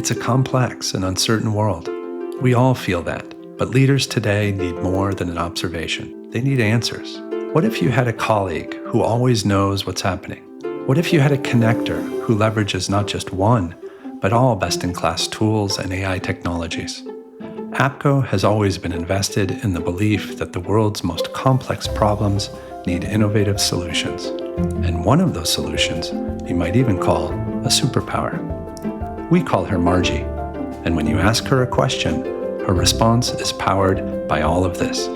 It's a complex and uncertain world. We all feel that, but leaders today need more than an observation. They need answers. What if you had a colleague who always knows what's happening? What if you had a connector who leverages not just one, but all best-in-class tools and AI technologies? APCO has always been invested in the belief that the world's most complex problems need innovative solutions. And one of those solutions you might even call a superpower. We call her Margie, and when you ask her a question, her response is powered by all of this.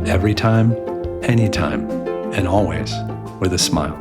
Every time, anytime, and always with a smile.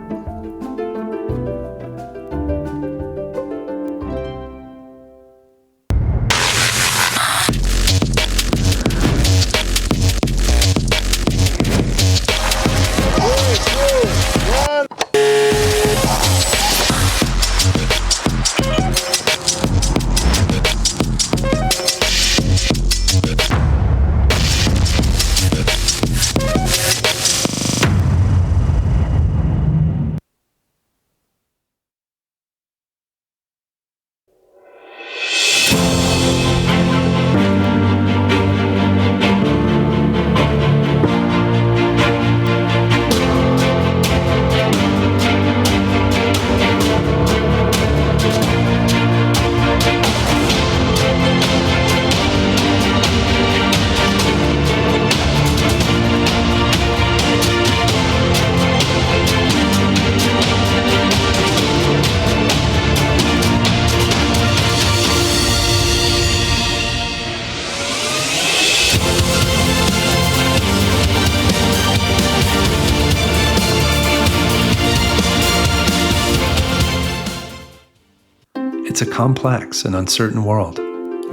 It's a complex and uncertain world.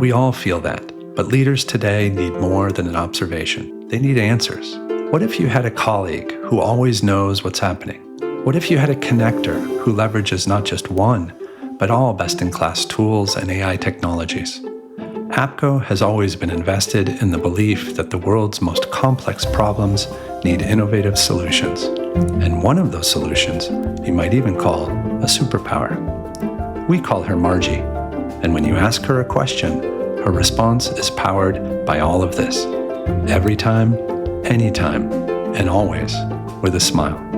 We all feel that, but leaders today need more than an observation. They need answers. What if you had a colleague who always knows what's happening? What if you had a connector who leverages not just one, but all best-in-class tools and AI technologies? APCO has always been invested in the belief that the world's most complex problems need innovative solutions. And one of those solutions you might even call a superpower. We call her Margie, and when you ask her a question, her response is powered by all of this. Every time, anytime, and always with a smile.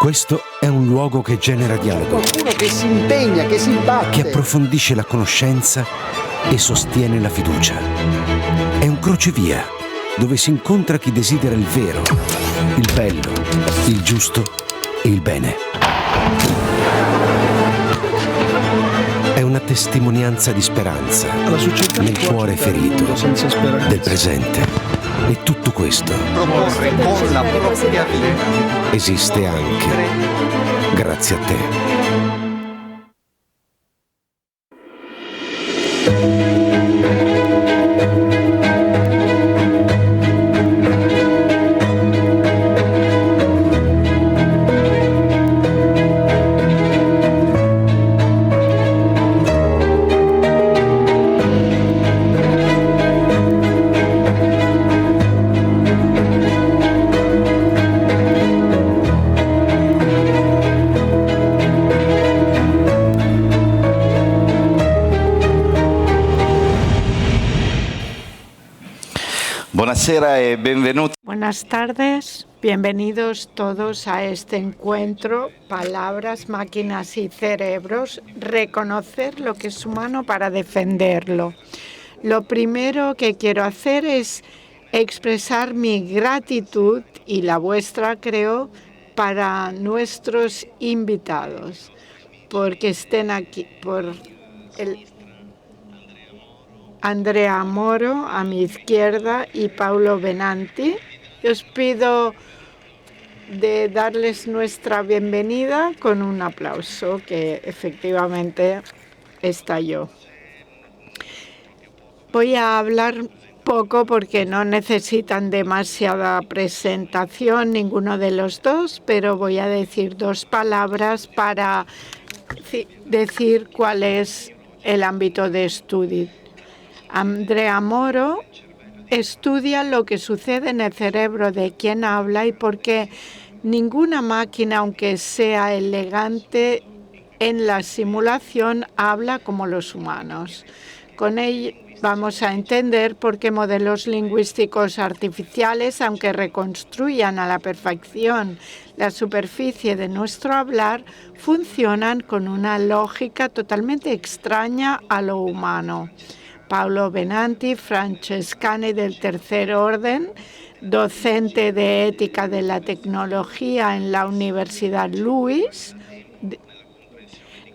Questo è un luogo che genera dialogo, qualcuno che si impegna, che si batte, che approfondisce la conoscenza e sostiene la fiducia. È un crocevia dove si incontra chi desidera il vero, il bello, il giusto e il bene. È una testimonianza di speranza nel cuore ferito del presente. E tutto questo proporre con la propria vita esiste anche grazie a te. Buonasera e benvenuti. Buenas tardes, bienvenidos todos a este encuentro, Palabras, Máquinas y Cerebros, reconocer lo que es humano para defenderlo. Lo primero que quiero hacer es expresar mi gratitud, y la vuestra creo, para nuestros invitados, porque estén aquí, por Andrea Moro a mi izquierda y Paulo Benanti. Os pido de darles nuestra bienvenida con un aplauso, que efectivamente estalló. Voy a hablar poco porque no necesitan demasiada presentación ninguno de los dos, pero voy a decir dos palabras para decir cuál es el ámbito de estudio. Andrea Moro estudia lo que sucede en el cerebro de quien habla y por qué ninguna máquina, aunque sea elegante en la simulación, habla como los humanos. Con ello vamos a entender por qué modelos lingüísticos artificiales, aunque reconstruyan a la perfección la superficie de nuestro hablar, funcionan con una lógica totalmente extraña a lo humano. Paulo Benanti, francescane del Tercer Orden, docente de Ética de la Tecnología en la Universidad Lewis,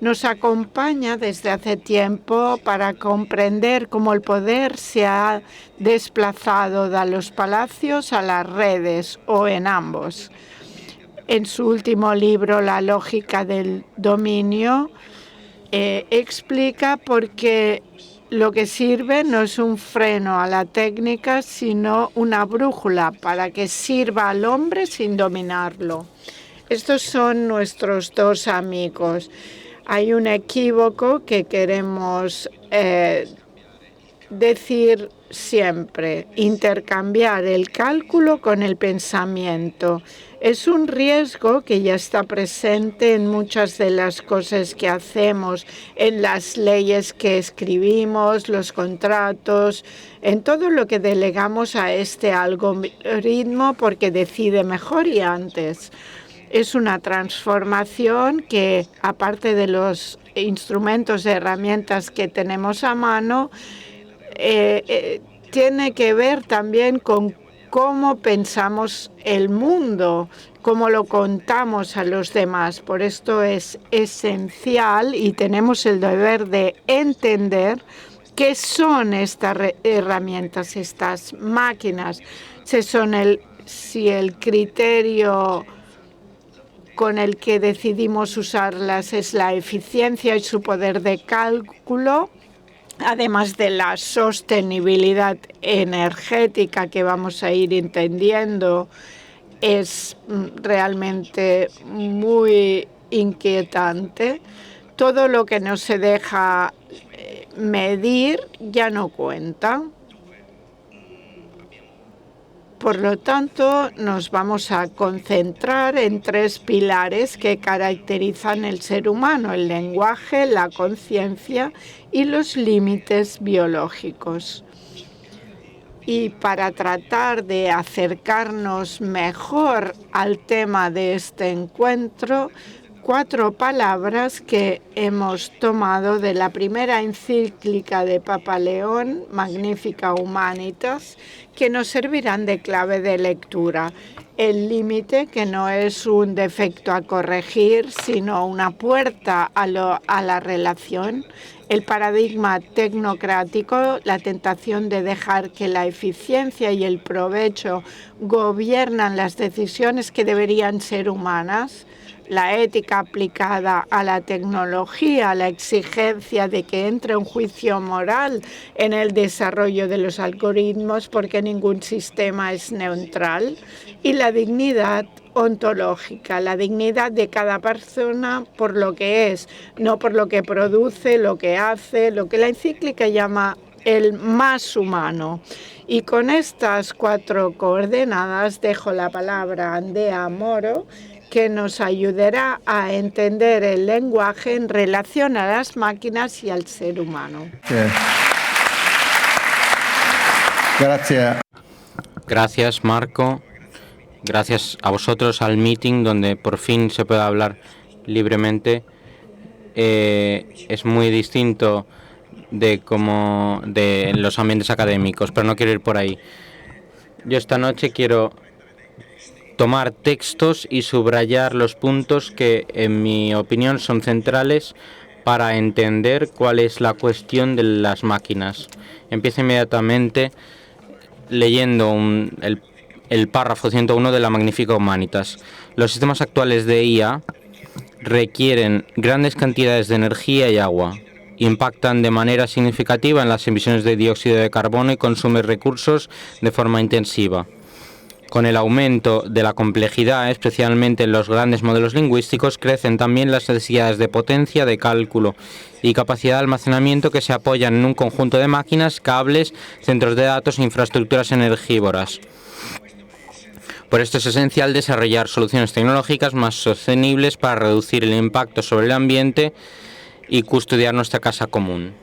nos acompaña desde hace tiempo para comprender cómo el poder se ha desplazado de los palacios a las redes o en ambos. En su último libro, La lógica del dominio, explica por qué lo que sirve no es un freno a la técnica, sino una brújula para que sirva al hombre sin dominarlo. Estos son nuestros dos amigos. Hay un equívoco que queremos decir siempre: intercambiar el cálculo con el pensamiento. Es un riesgo que ya está presente en muchas de las cosas que hacemos, en las leyes que escribimos, los contratos, en todo lo que delegamos a este algoritmo porque decide mejor y antes. Es una transformación que, aparte de los instrumentos y herramientas que tenemos a mano, tiene que ver también con cómo pensamos el mundo, cómo lo contamos a los demás. Por esto es esencial y tenemos el deber de entender qué son estas herramientas, estas máquinas, si el criterio con el que decidimos usarlas es la eficiencia y su poder de cálculo, además de la sostenibilidad energética que vamos a ir entendiendo. Es realmente muy inquietante. Todo lo que no se deja medir ya no cuenta. Por lo tanto, nos vamos a concentrar en tres pilares que caracterizan el ser humano: el lenguaje, la conciencia y los límites biológicos. Y para tratar de acercarnos mejor al tema de este encuentro, 4 palabras que hemos tomado de la primera encíclica de Papa León, Magnificat Humanitas, que nos servirán de clave de lectura. El límite, que no es un defecto a corregir, sino una puerta a la relación. El paradigma tecnocrático, la tentación de dejar que la eficiencia y el provecho gobiernan las decisiones que deberían ser humanas. La ética aplicada a la tecnología, la exigencia de que entre un juicio moral en el desarrollo de los algoritmos porque ningún sistema es neutral, y la dignidad ontológica, la dignidad de cada persona por lo que es, no por lo que produce, lo que hace, lo que la encíclica llama el más humano. Y con estas 4 coordenadas dejo la palabra a Andrea Moro, que nos ayudará a entender el lenguaje en relación a las máquinas y al ser humano. Gracias, Marco. Gracias a vosotros, al meeting, donde por fin se puede hablar libremente. Es muy distinto de los ambientes académicos, pero no quiero ir por ahí. Yo esta noche quiero tomar textos y subrayar los puntos que, en mi opinión, son centrales para entender cuál es la cuestión de las máquinas. Empiezo inmediatamente leyendo el párrafo 101 de la Magnificat Humanitas. Los sistemas actuales de IA requieren grandes cantidades de energía y agua, impactan de manera significativa en las emisiones de dióxido de carbono y consumen recursos de forma intensiva. Con el aumento de la complejidad, especialmente en los grandes modelos lingüísticos, crecen también las necesidades de potencia de cálculo y capacidad de almacenamiento que se apoyan en un conjunto de máquinas, cables, centros de datos e infraestructuras energívoras. Por esto es esencial desarrollar soluciones tecnológicas más sostenibles para reducir el impacto sobre el ambiente y custodiar nuestra casa común.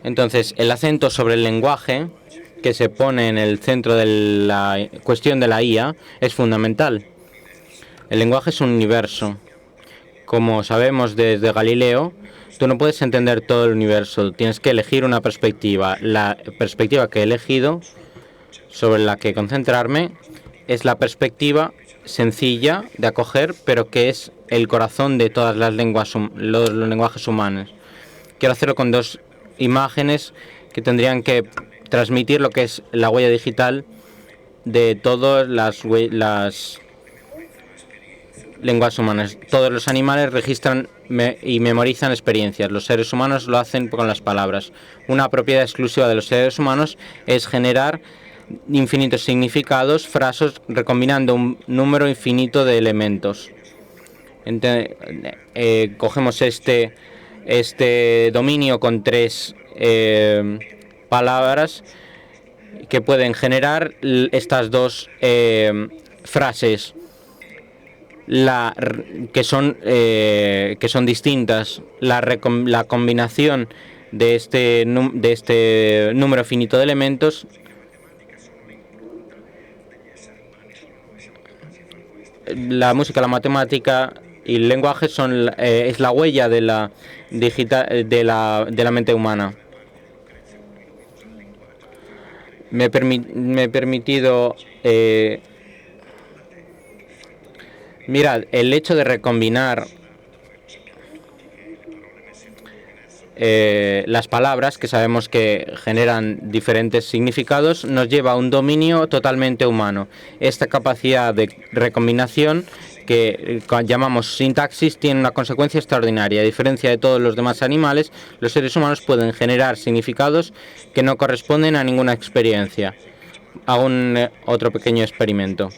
Entonces, el acento sobre el lenguaje, que se pone en el centro de la cuestión de la IA, es fundamental. El lenguaje es un universo. Como sabemos desde Galileo, tú no puedes entender todo el universo, tienes que elegir una perspectiva. La perspectiva que he elegido, sobre la que concentrarme, es la perspectiva sencilla de acoger, pero que es el corazón de todas las lenguas, los lenguajes humanos. Quiero hacerlo con 2 imágenes que tendrían que transmitir lo que es la huella digital de todas las lenguas humanas. Todos los animales registran y memorizan experiencias. Los seres humanos lo hacen con las palabras. Una propiedad exclusiva de los seres humanos es generar infinitos significados, frases, recombinando un número infinito de elementos. Cogemos este dominio con 3 palabras que pueden generar estas 2 frases que son distintas. La combinación de este número finito de elementos la música, la matemática y el lenguaje es la huella de la mente humana. Me he permitido mirad, el hecho de recombinar las palabras, que sabemos que generan diferentes significados, nos lleva a un dominio totalmente humano. Esta capacidad de recombinación, que llamamos sintaxis, tiene una consecuencia extraordinaria. A diferencia de todos los demás animales, los seres humanos pueden generar significados que no corresponden a ninguna experiencia. Hago otro pequeño experimento.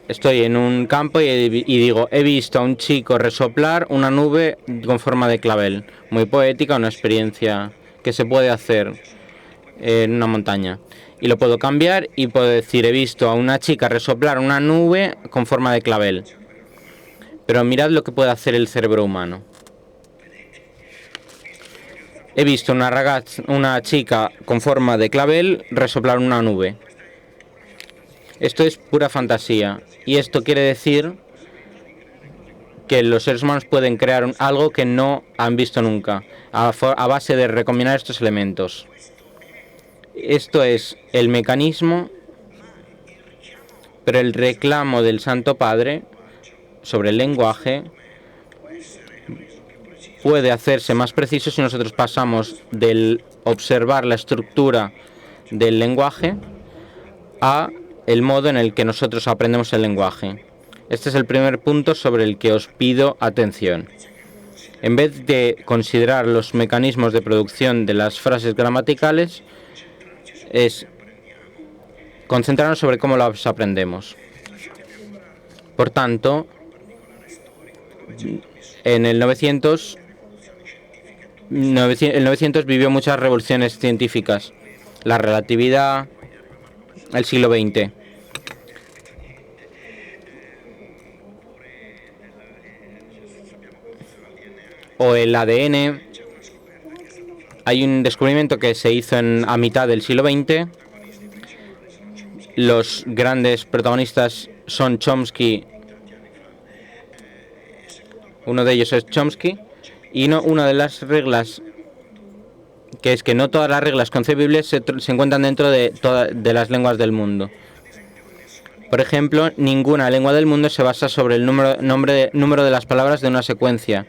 Estoy en un campo y digo, he visto a un chico resoplar una nube con forma de clavel. Muy poética, una experiencia que se puede hacer en una montaña. Y lo puedo cambiar y puedo decir, he visto a una chica resoplar una nube con forma de clavel. Pero mirad lo que puede hacer el cerebro humano. He visto una chica con forma de clavel resoplar una nube. Esto es pura fantasía. Y esto quiere decir que los seres humanos pueden crear algo que no han visto nunca, a base de recombinar estos elementos. Esto es el mecanismo, pero el reclamo del Santo Padre sobre el lenguaje puede hacerse más preciso si nosotros pasamos del observar la estructura del lenguaje a el modo en el que nosotros aprendemos el lenguaje. Este es el primer punto sobre el que os pido atención. En vez de considerar los mecanismos de producción de las frases gramaticales, es concentrarnos sobre cómo las aprendemos. Por tanto, en el 900 vivió muchas revoluciones científicas. La relatividad, el siglo XX. O el ADN. Hay un descubrimiento que se hizo a mitad del siglo XX. Los grandes protagonistas son Chomsky. Uno de ellos es Chomsky. Y una de las reglas, que es que no todas las reglas concebibles se encuentran dentro de las lenguas del mundo. Por ejemplo, ninguna lengua del mundo se basa sobre el número de las palabras de una secuencia,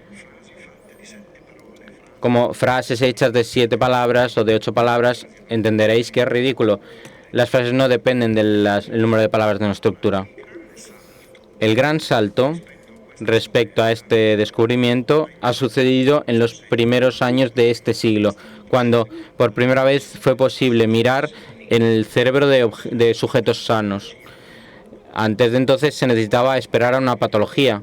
como frases hechas de 7 palabras o de 8 palabras. Entenderéis que es ridículo. Las frases no dependen del número de palabras de una estructura. El gran salto respecto a este descubrimiento ha sucedido en los primeros años de este siglo, cuando por primera vez fue posible mirar en el cerebro de sujetos sanos. Antes de entonces se necesitaba esperar a una patología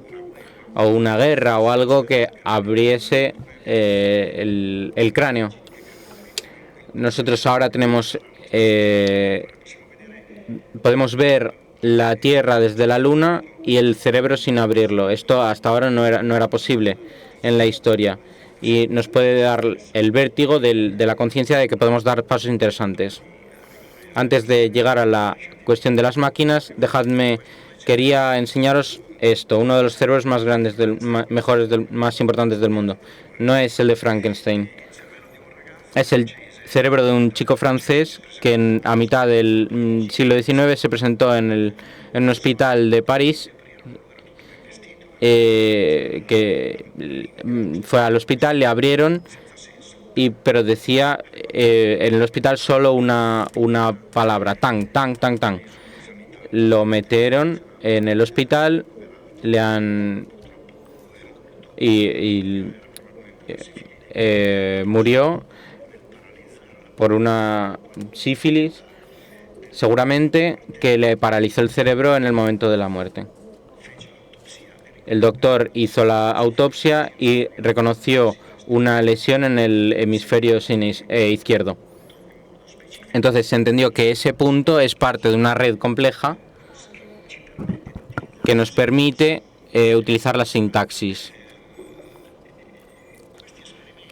o una guerra o algo que abriese el cráneo. Nosotros ahora podemos ver la Tierra desde la Luna y el cerebro sin abrirlo. Esto hasta ahora no era posible en la historia, y nos puede dar el vértigo de la conciencia de que podemos dar pasos interesantes. Antes de llegar a la cuestión de las máquinas, quería enseñaros esto. Uno de los cerebros más grandes, más importantes del mundo. No es el de Frankenstein. Es el cerebro de un chico francés que a mitad del siglo XIX se presentó en un hospital de París, que fue al hospital, le abrieron, pero decía en el hospital solo una palabra, tan. Lo metieron en el hospital, murió por una sífilis, seguramente, que le paralizó el cerebro en el momento de la muerte. El doctor hizo la autopsia y reconoció una lesión en el hemisferio izquierdo. Entonces se entendió que ese punto es parte de una red compleja que nos permite utilizar la sintaxis.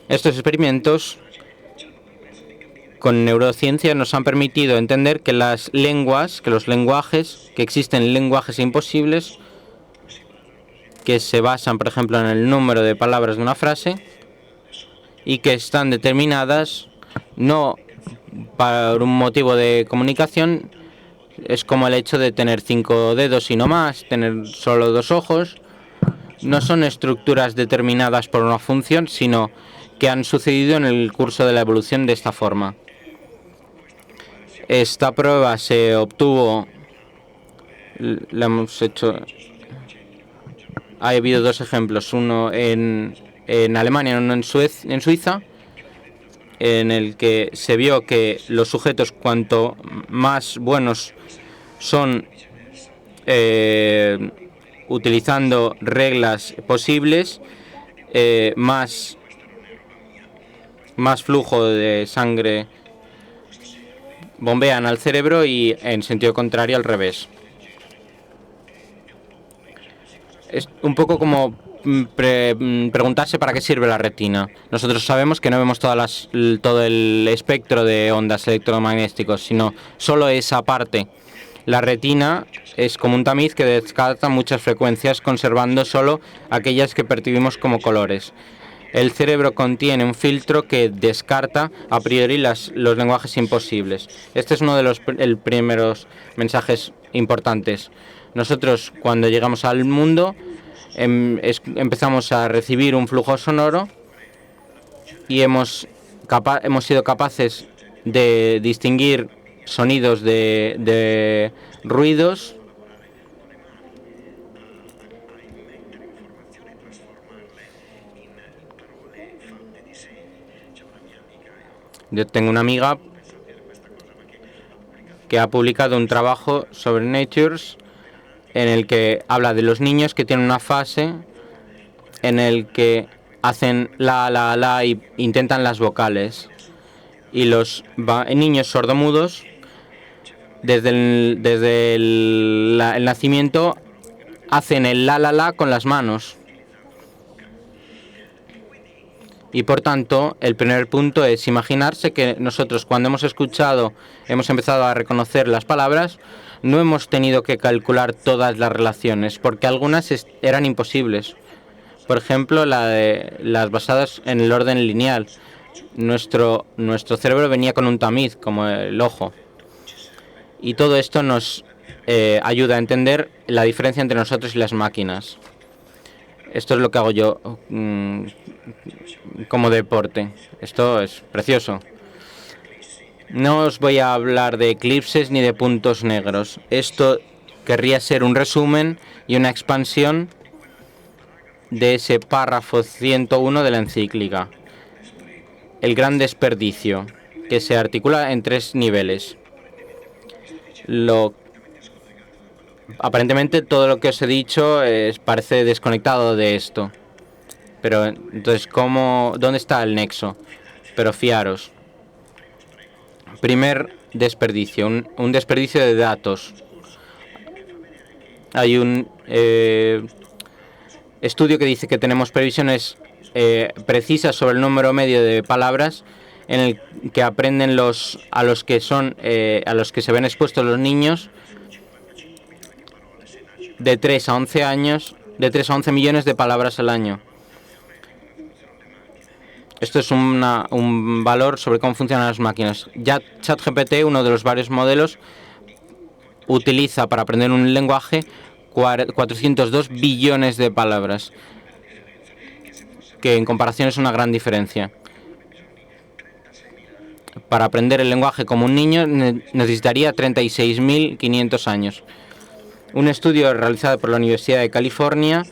Estos experimentos con neurociencia nos han permitido entender que los lenguajes, que existen lenguajes imposibles que se basan, por ejemplo, en el número de palabras de una frase y que están determinadas no por un motivo de comunicación. Es como el hecho de tener 5 dedos y no más, tener solo 2 ojos. No son estructuras determinadas por una función, sino que han sucedido en el curso de la evolución de esta forma. Esta prueba se obtuvo, la hemos hecho, ha habido 2 ejemplos, uno en Alemania y uno en Suiza, en el que se vio que los sujetos, cuanto más buenos son utilizando reglas posibles, más flujo de sangre bombean al cerebro, y en sentido contrario al revés. Es un poco como preguntarse para qué sirve la retina. Nosotros sabemos que no vemos todo el espectro de ondas electromagnéticos, sino solo esa parte. La retina es como un tamiz que descarta muchas frecuencias, conservando solo aquellas que percibimos como colores. El cerebro contiene un filtro que descarta a priori los lenguajes imposibles. Este es uno de los primeros mensajes importantes. Nosotros, cuando llegamos al mundo, empezamos a recibir un flujo sonoro y hemos sido capaces de distinguir sonidos de ruidos Yo tengo una amiga que ha publicado un trabajo sobre Natures en el que habla de los niños que tienen una fase en el que hacen la y intentan las vocales, y los niños sordomudos desde el nacimiento hacen el la con las manos. Y por tanto, el primer punto es imaginarse que nosotros, cuando hemos empezado a reconocer las palabras, no hemos tenido que calcular todas las relaciones, porque algunas eran imposibles. Por ejemplo, las basadas en el orden lineal. Nuestro cerebro venía con un tamiz, como el ojo. Y todo esto nos ayuda a entender la diferencia entre nosotros y las máquinas. Esto es lo que hago yo como deporte. Esto es precioso. No os voy a hablar de eclipses ni de puntos negros. Esto querría ser un resumen y una expansión de ese párrafo 101 de la encíclica. El gran desperdicio, que se articula en 3 niveles. Aparentemente todo lo que os he dicho parece desconectado de esto. Pero entonces, ¿dónde está el nexo? Pero fiaros. Primer desperdicio, un desperdicio de datos. Hay un estudio que dice que tenemos previsiones precisas sobre el número medio de palabras en el que aprenden a los que se ven expuestos los niños de 3 a 11 años, de 3 a 11 millones de palabras al año. Esto es un valor sobre cómo funcionan las máquinas. Ya ChatGPT, uno de los varios modelos, utiliza para aprender un lenguaje 402 billones de palabras, que en comparación es una gran diferencia. Para aprender el lenguaje como un niño necesitaría 36.500 años. Un estudio realizado por la Universidad de California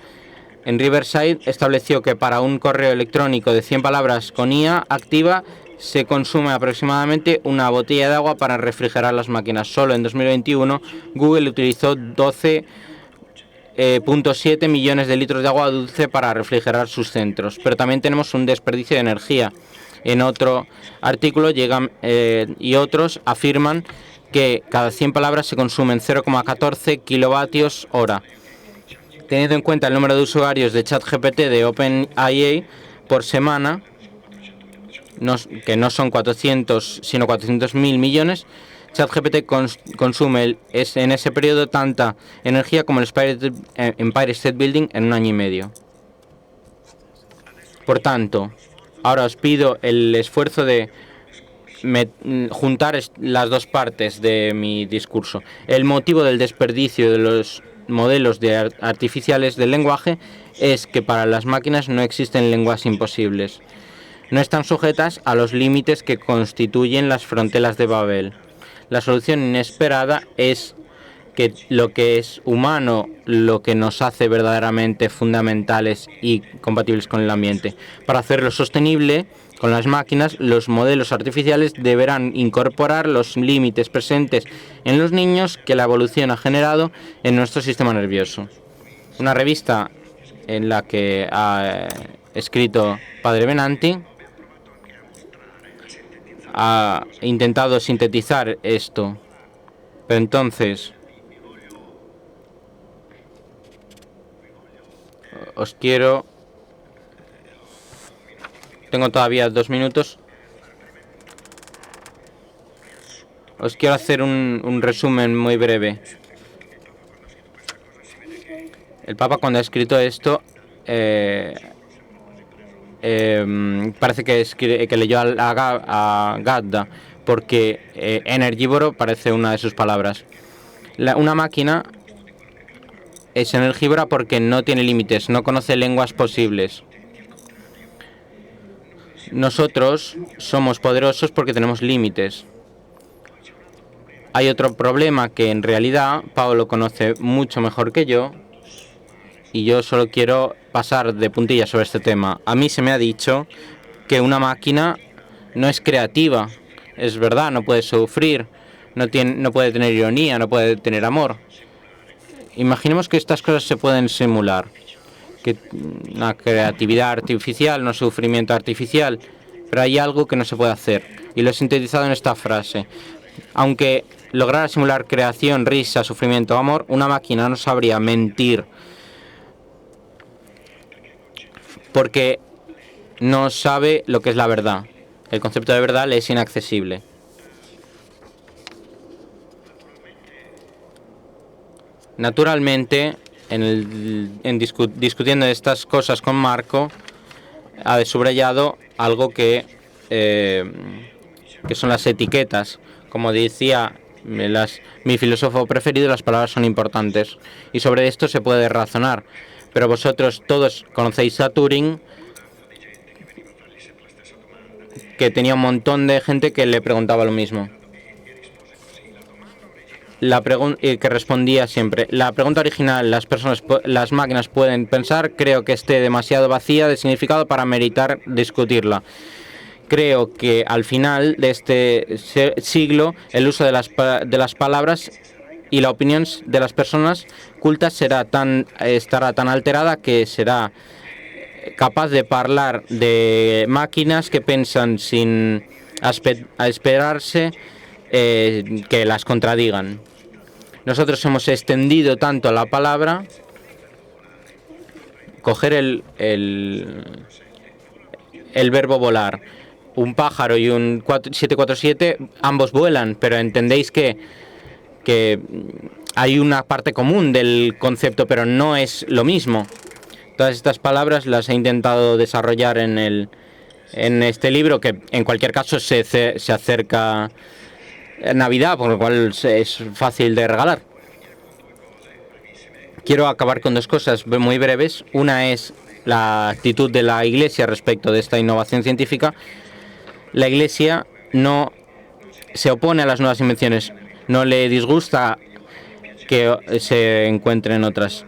en Riverside estableció que para un correo electrónico de 100 palabras con IA activa se consume aproximadamente una botella de agua para refrigerar las máquinas. Solo en 2021 Google utilizó 12.7 millones de litros de agua dulce para refrigerar sus centros. Pero también tenemos un desperdicio de energía. En otro artículo y otros afirman que cada 100 palabras se consumen 0,14 kilovatios hora. Teniendo en cuenta el número de usuarios de ChatGPT de OpenAI por semana, que no son 400 sino 400.000 millones, ChatGPT consume en ese periodo tanta energía como el Empire State Building en un año y medio. Por tanto, ahora os pido el esfuerzo de juntar las dos partes de mi discurso. El motivo del desperdicio de los modelos artificiales del lenguaje es que para las máquinas no existen lenguas imposibles. No están sujetas a los límites que constituyen las fronteras de Babel. La solución inesperada es que lo que es humano, lo que nos hace verdaderamente fundamentales y compatibles con el ambiente. Para hacerlo sostenible con las máquinas, los modelos artificiales deberán incorporar los límites presentes en los niños que la evolución ha generado en nuestro sistema nervioso. Una revista en la que ha escrito Padre Benanti ha intentado sintetizar esto. Pero entonces Tengo todavía 2 minutos. Os quiero hacer un resumen muy breve. El Papa, cuando ha escrito esto, parece que leyó a Gadda, porque energívoro parece una de sus palabras. Una máquina es energívora porque no tiene límites, no conoce lenguas posibles. Nosotros somos poderosos porque tenemos límites. Hay otro problema que en realidad Pablo conoce mucho mejor que yo, y yo solo quiero pasar de puntillas sobre este tema. A mí se me ha dicho que una máquina no es creativa. Es verdad, no puede sufrir, no puede tener ironía, no puede tener amor. Imaginemos que estas cosas se pueden simular. Que una creatividad artificial, no sufrimiento artificial, pero hay algo que no se puede hacer. Y lo he sintetizado en esta frase. Aunque lograra simular creación, risa, sufrimiento, amor, una máquina no sabría mentir, porque no sabe lo que es la verdad. El concepto de verdad le es inaccesible. Naturalmente, discutiendo estas cosas con Marco, ha subrayado algo que son las etiquetas. Como decía mi filósofo preferido, las palabras son importantes. Y sobre esto se puede razonar. Pero vosotros todos conocéis a Turing, que tenía un montón de gente que le preguntaba lo mismo. Que respondía siempre: la pregunta original, las máquinas pueden pensar, creo que esté demasiado vacía de significado para meritar discutirla. Creo que al final de este siglo el uso de las palabras y la opinión de las personas cultas estará tan alterada que será capaz de hablar de máquinas que piensan sin esperarse que las contradigan. Nosotros hemos extendido tanto la palabra, coger el verbo volar. Un pájaro y un 747, ambos vuelan, pero entendéis que hay una parte común del concepto, pero no es lo mismo. Todas estas palabras las he intentado desarrollar en este libro, que en cualquier caso se acerca Navidad, por lo cual es fácil de regalar. Quiero acabar con 2 cosas muy breves. Una es la actitud de la Iglesia respecto de esta innovación científica. La Iglesia no se opone a las nuevas invenciones, no le disgusta que se encuentren otras.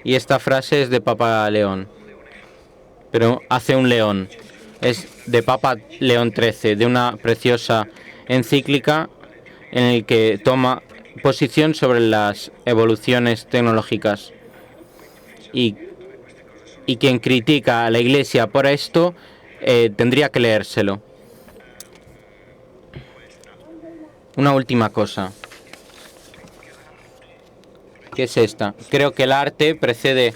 Y esta frase es de Papa León, pero hace un león. Es de Papa León XIII, de una preciosa encíclica en el que toma posición sobre las evoluciones tecnológicas. Y quien critica a la Iglesia por esto tendría que leérselo. Una última cosa, que es esta. Creo que el arte precede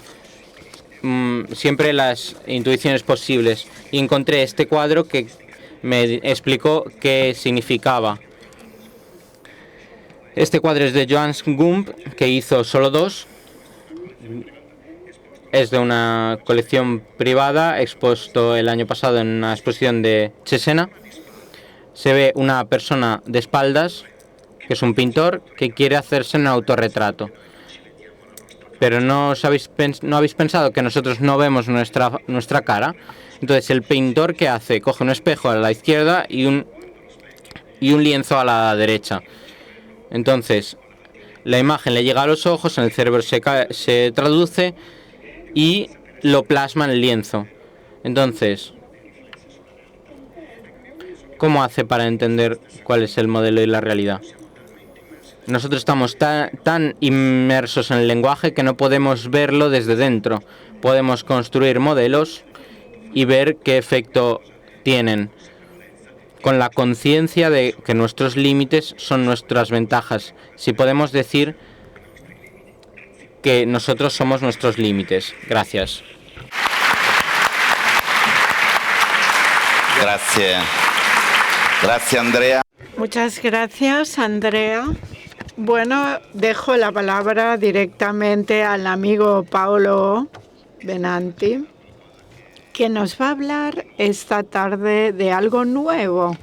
siempre las intuiciones posibles. Y encontré este cuadro que me explicó qué significaba. Este cuadro es de Johannes Gump, que hizo solo 2. Es de una colección privada, expuesto el año pasado en una exposición de Cesena. Se ve una persona de espaldas, que es un pintor, que quiere hacerse un autorretrato. Pero ¿no habéis pensado que nosotros no vemos nuestra cara? Entonces el pintor, ¿qué hace? Coge un espejo a la izquierda y un lienzo a la derecha. Entonces la imagen le llega a los ojos, en el cerebro se traduce y lo plasma en el lienzo. Entonces, ¿cómo hace para entender cuál es el modelo y la realidad? Nosotros estamos tan inmersos en el lenguaje que no podemos verlo desde dentro. Podemos construir modelos y ver qué efecto tienen, con la conciencia de que nuestros límites son nuestras ventajas. Si podemos decir que nosotros somos nuestros límites. Gracias. Gracias. Gracias, Andrea. Muchas gracias, Andrea. Bueno, dejo la palabra directamente al amigo Paolo Benanti, que nos va a hablar esta tarde de algo nuevo.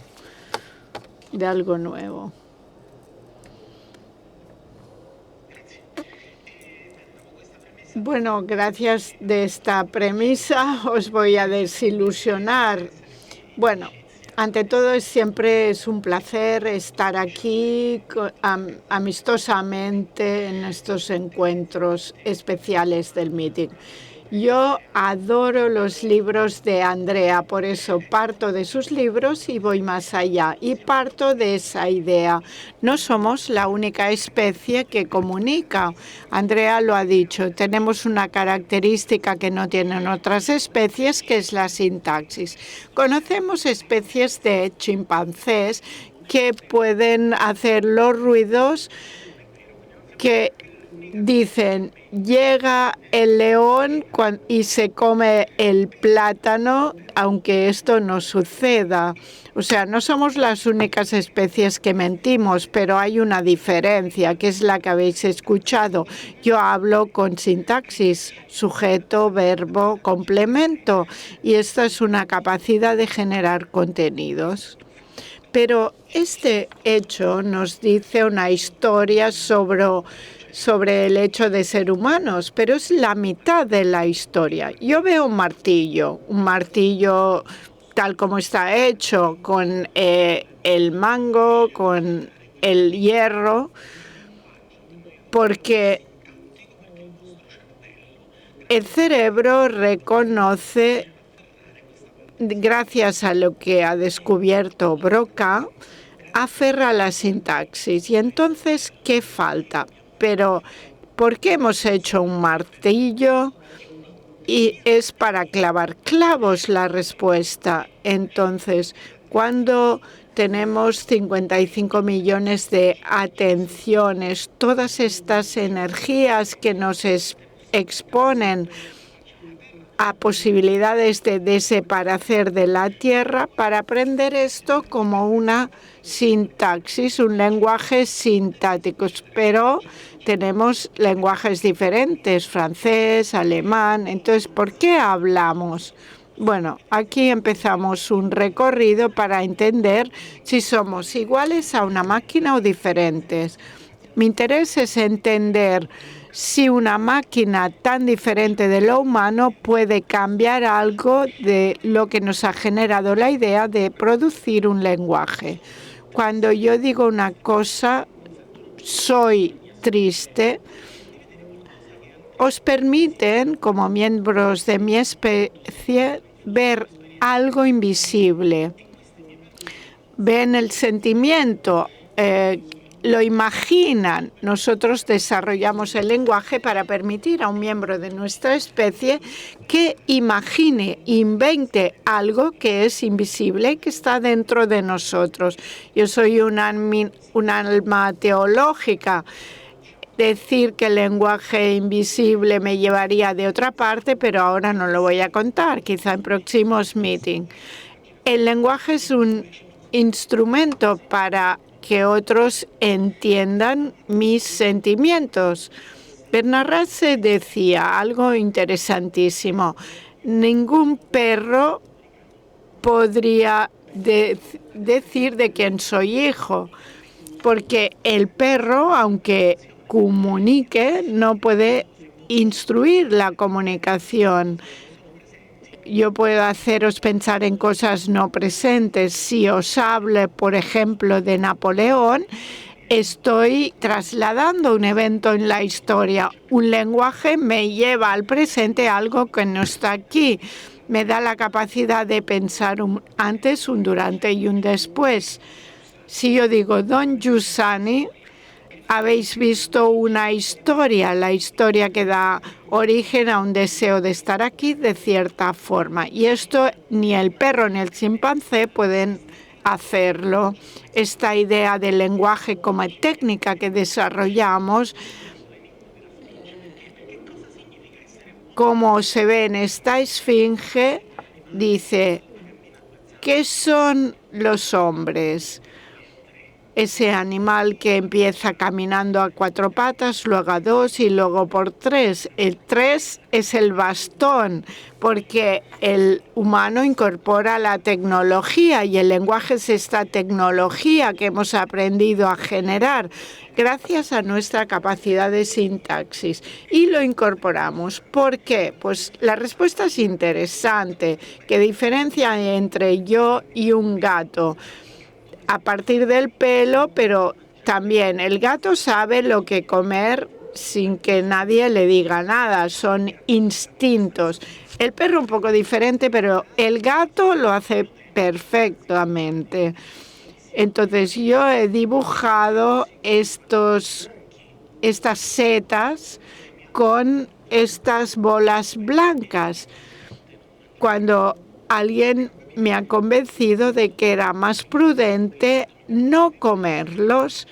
Bueno, gracias de esta premisa os voy a desilusionar. Bueno, ante todo siempre es un placer estar aquí amistosamente en estos encuentros especiales del meeting. Yo adoro los libros de Andrea, por eso parto de sus libros y voy más allá. Y parto de esa idea. No somos la única especie que comunica. Andrea lo ha dicho, tenemos una característica que no tienen otras especies, que es la sintaxis. Conocemos especies de chimpancés que pueden hacer los ruidos que dicen, llega el león y se come el plátano, aunque esto no suceda. O sea, no somos las únicas especies que mentimos, pero hay una diferencia, que es la que habéis escuchado. Yo hablo con sintaxis, sujeto, verbo, complemento, y esta es una capacidad de generar contenidos. Pero este hecho nos dice una historia sobre el hecho de ser humanos, pero es la mitad de la historia. Yo veo un martillo tal como está hecho, con el mango, con el hierro, porque el cerebro reconoce, gracias a lo que ha descubierto Broca, aferra a la sintaxis. Y entonces, ¿qué falta? Pero, ¿por qué hemos hecho un martillo? Y es para clavar clavos la respuesta. Entonces, cuando tenemos 55 millones de atenciones, todas estas energías que nos exponen a posibilidades de desaparecer de la Tierra, para aprender esto como una sintaxis, un lenguaje sintático. Pero tenemos lenguajes diferentes, francés, alemán. Entonces, ¿por qué hablamos? Bueno, aquí empezamos un recorrido para entender si somos iguales a una máquina o diferentes. Mi interés es entender si una máquina tan diferente de lo humano puede cambiar algo de lo que nos ha generado la idea de producir un lenguaje. Cuando yo digo una cosa, soy triste, os permiten, como miembros de mi especie, ver algo invisible. Ven el sentimiento, lo imaginan. Nosotros desarrollamos el lenguaje para permitir a un miembro de nuestra especie que imagine, invente algo que es invisible, que está dentro de nosotros. Yo soy un alma teológica. Decir que el lenguaje invisible me llevaría de otra parte, pero ahora no lo voy a contar, quizá en próximos meetings. El lenguaje es un instrumento para que otros entiendan mis sentimientos. Bernard Rasse decía algo interesantísimo. Ningún perro podría decir de quién soy hijo, porque el perro, aunque comunique, no puede instruir la comunicación. Yo puedo haceros pensar en cosas no presentes. Si os hablo, por ejemplo, de Napoleón, estoy trasladando un evento en la historia. Un lenguaje me lleva al presente algo que no está aquí. Me da la capacidad de pensar un antes, un durante y un después. Si yo digo Don Giussani, habéis visto una historia, la historia que da origen a un deseo de estar aquí de cierta forma. Y esto ni el perro ni el chimpancé pueden hacerlo. Esta idea del lenguaje como técnica que desarrollamos como se ve en esta esfinge, dice, ¿qué son los hombres? Ese animal que empieza caminando a 4 patas, luego a 2 y luego por 3. El 3 es el bastón, porque el humano incorpora la tecnología y el lenguaje es esta tecnología que hemos aprendido a generar gracias a nuestra capacidad de sintaxis y lo incorporamos. ¿Por qué? Pues la respuesta es interesante. ¿Qué diferencia hay entre yo y un gato? A partir del pelo, pero también el gato sabe lo que comer sin que nadie le diga nada, son instintos. El perro un poco diferente, pero el gato lo hace perfectamente. Entonces yo he dibujado estas setas con estas bolas blancas. Cuando alguien me ha convencido de que era más prudente no comerlos.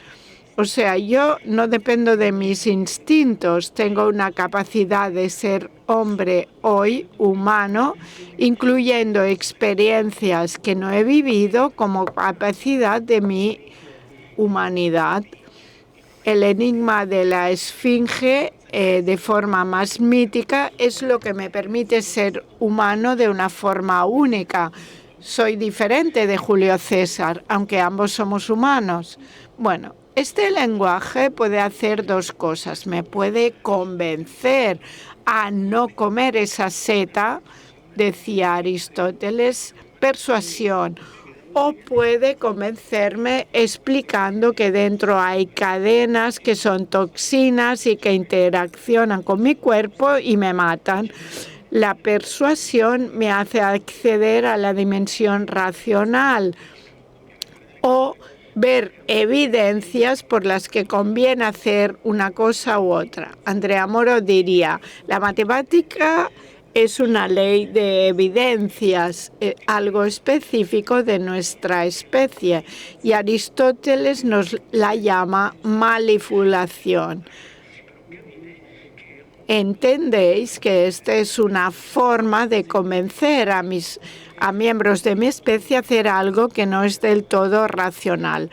O sea, yo no dependo de mis instintos, tengo una capacidad de ser hombre hoy, humano, incluyendo experiencias que no he vivido como capacidad de mi humanidad. El enigma de la esfinge de forma más mítica es lo que me permite ser humano de una forma única. Soy diferente de Julio César, aunque ambos somos humanos. Bueno, este lenguaje puede hacer 2 cosas. Me puede convencer a no comer esa seta, decía Aristóteles, persuasión. O puede convencerme explicando que dentro hay cadenas que son toxinas y que interaccionan con mi cuerpo y me matan. La persuasión me hace acceder a la dimensión racional o ver evidencias por las que conviene hacer una cosa u otra. Andrea Moro diría, la matemática es una ley de evidencias, algo específico de nuestra especie, y Aristóteles nos la llama manipulación. Entendéis que esta es una forma de convencer a miembros de mi especie a hacer algo que no es del todo racional.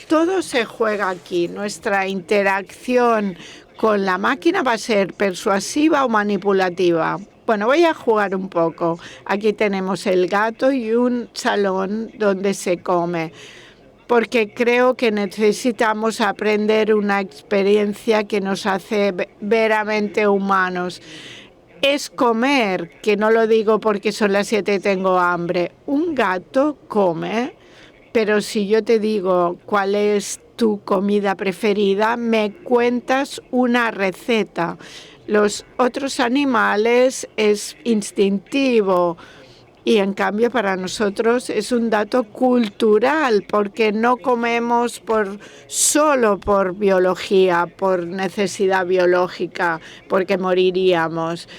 Todo se juega aquí. Nuestra interacción con la máquina va a ser persuasiva o manipulativa. Bueno, voy a jugar un poco. Aquí tenemos el gato y un salón donde se come, porque creo que necesitamos aprender una experiencia que nos hace veramente humanos. Es comer, que no lo digo porque son las 7 y tengo hambre. Un gato come, pero si yo te digo cuál es tu comida preferida, me cuentas una receta. Los otros animales es instintivo y en cambio para nosotros es un dato cultural porque no comemos solo por biología, por necesidad biológica, porque moriríamos.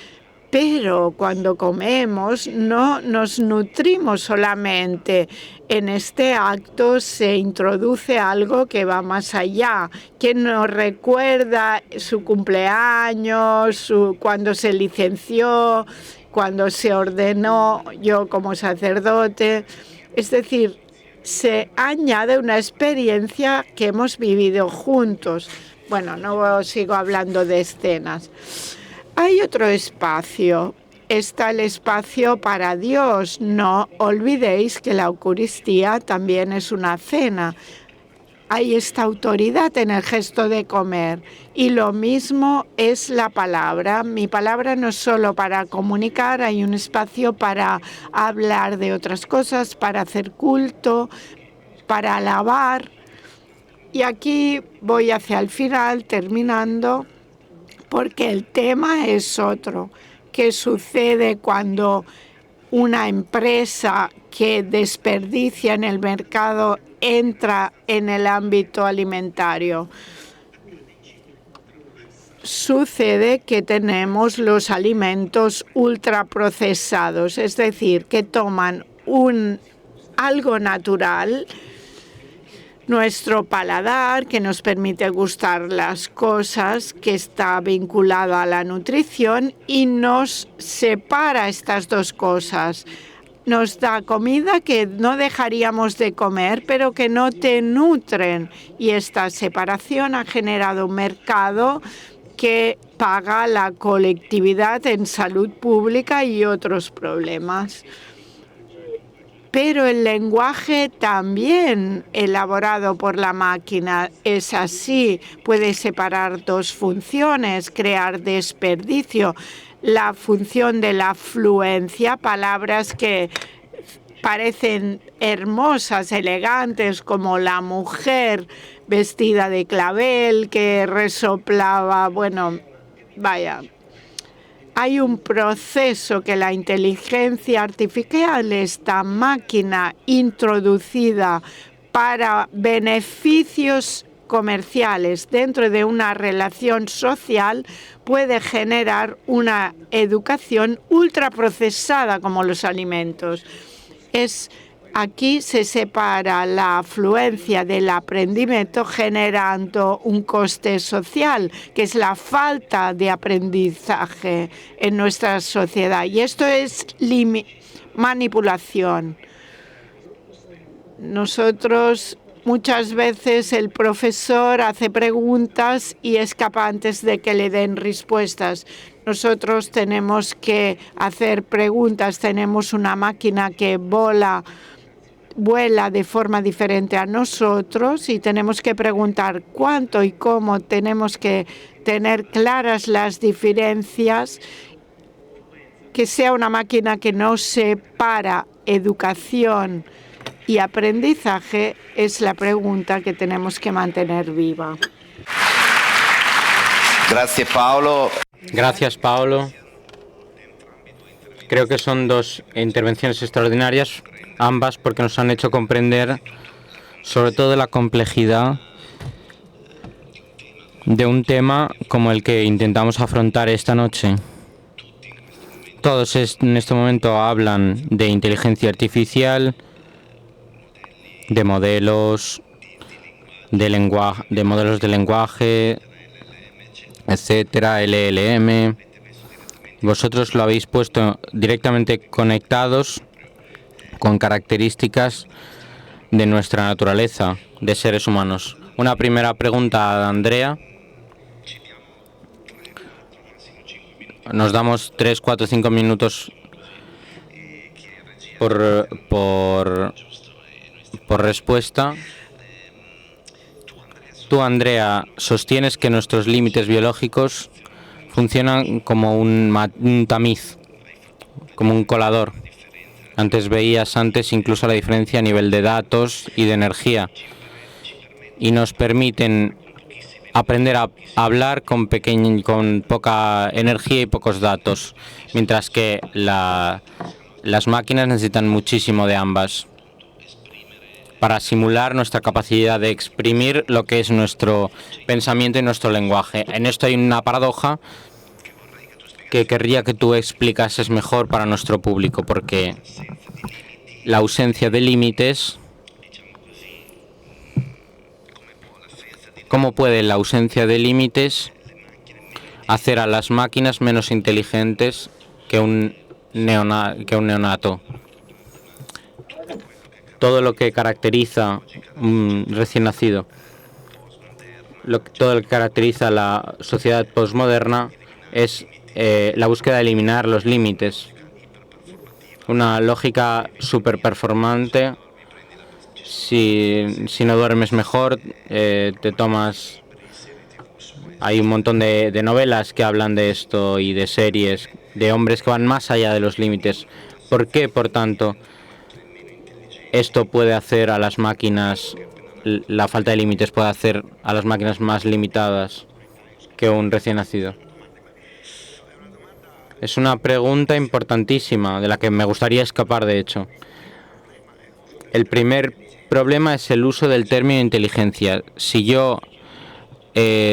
Pero cuando comemos no nos nutrimos solamente. En este acto se introduce algo que va más allá, que nos recuerda su cumpleaños, cuando se licenció, cuando se ordenó yo como sacerdote. Es decir, se añade una experiencia que hemos vivido juntos. Bueno, no sigo hablando de escenas. Hay otro espacio. Está el espacio para Dios. No olvidéis que la Eucaristía también es una cena. Hay esta autoridad en el gesto de comer. Y lo mismo es la palabra. Mi palabra no es solo para comunicar, hay un espacio para hablar de otras cosas, para hacer culto, para alabar. Y aquí voy hacia el final, terminando, porque el tema es otro. ¿Qué sucede cuando una empresa que desperdicia en el mercado entra en el ámbito alimentario? Sucede que tenemos los alimentos ultraprocesados, es decir, que toman algo natural, nuestro paladar, que nos permite gustar las cosas, que está vinculado a la nutrición y nos separa estas dos cosas. Nos da comida que no dejaríamos de comer, pero que no te nutren. Y esta separación ha generado un mercado que paga la colectividad en salud pública y otros problemas. Pero el lenguaje también elaborado por la máquina es así. Puede separar dos funciones, crear desperdicio. La función de la fluencia, palabras que parecen hermosas, elegantes, como la mujer vestida de clavel que resoplaba. Bueno, vaya. Hay un proceso que la inteligencia artificial, esta máquina introducida para beneficios comerciales dentro de una relación social, puede generar una educación ultraprocesada como los alimentos. Aquí se separa la afluencia del aprendimiento generando un coste social, que es la falta de aprendizaje en nuestra sociedad. Y esto es manipulación. Nosotros muchas veces el profesor hace preguntas y escapa antes de que le den respuestas. Nosotros tenemos que hacer preguntas. Tenemos una máquina que vuela de forma diferente a nosotros y tenemos que preguntar cuánto y cómo. Tenemos que tener claras las diferencias, que sea una máquina que no separa educación y aprendizaje. Es la pregunta que tenemos que mantener viva. Gracias, Paolo. Gracias, Paolo. Creo que son dos intervenciones extraordinarias, ambas porque nos han hecho comprender sobre todo la complejidad de un tema como el que intentamos afrontar esta noche. Todos en este momento hablan de inteligencia artificial, de modelos de modelos de lenguaje, etcétera, LLM. Vosotros lo habéis puesto directamente conectados con características de nuestra naturaleza de seres humanos. Una primera pregunta a Andrea. Nos damos 3, 4, 5 minutos por respuesta. Tú, Andrea, sostienes que nuestros límites biológicos funcionan como un tamiz, como un colador. Veías incluso la diferencia a nivel de datos y de energía. Y nos permiten aprender a hablar con poca energía y pocos datos, mientras que las máquinas necesitan muchísimo de ambas para simular nuestra capacidad de exprimir lo que es nuestro pensamiento y nuestro lenguaje. En esto hay una paradoja que querría que tú explicases mejor para nuestro público, porque la ausencia de límites, ¿cómo puede la ausencia de límites hacer a las máquinas menos inteligentes que un neonato? Todo lo que caracteriza un recién nacido, todo lo que caracteriza la sociedad postmoderna es la búsqueda de eliminar los límites. Una lógica súper performante. Si no duermes mejor, te tomas... Hay un montón de novelas que hablan de esto y de series, de hombres que van más allá de los límites. ¿Por qué, por tanto, esto puede hacer a las máquinas, la falta de límites puede hacer a las máquinas más limitadas que un recién nacido? Es una pregunta importantísima, de la que me gustaría escapar, de hecho. El primer problema es el uso del término inteligencia. Si yo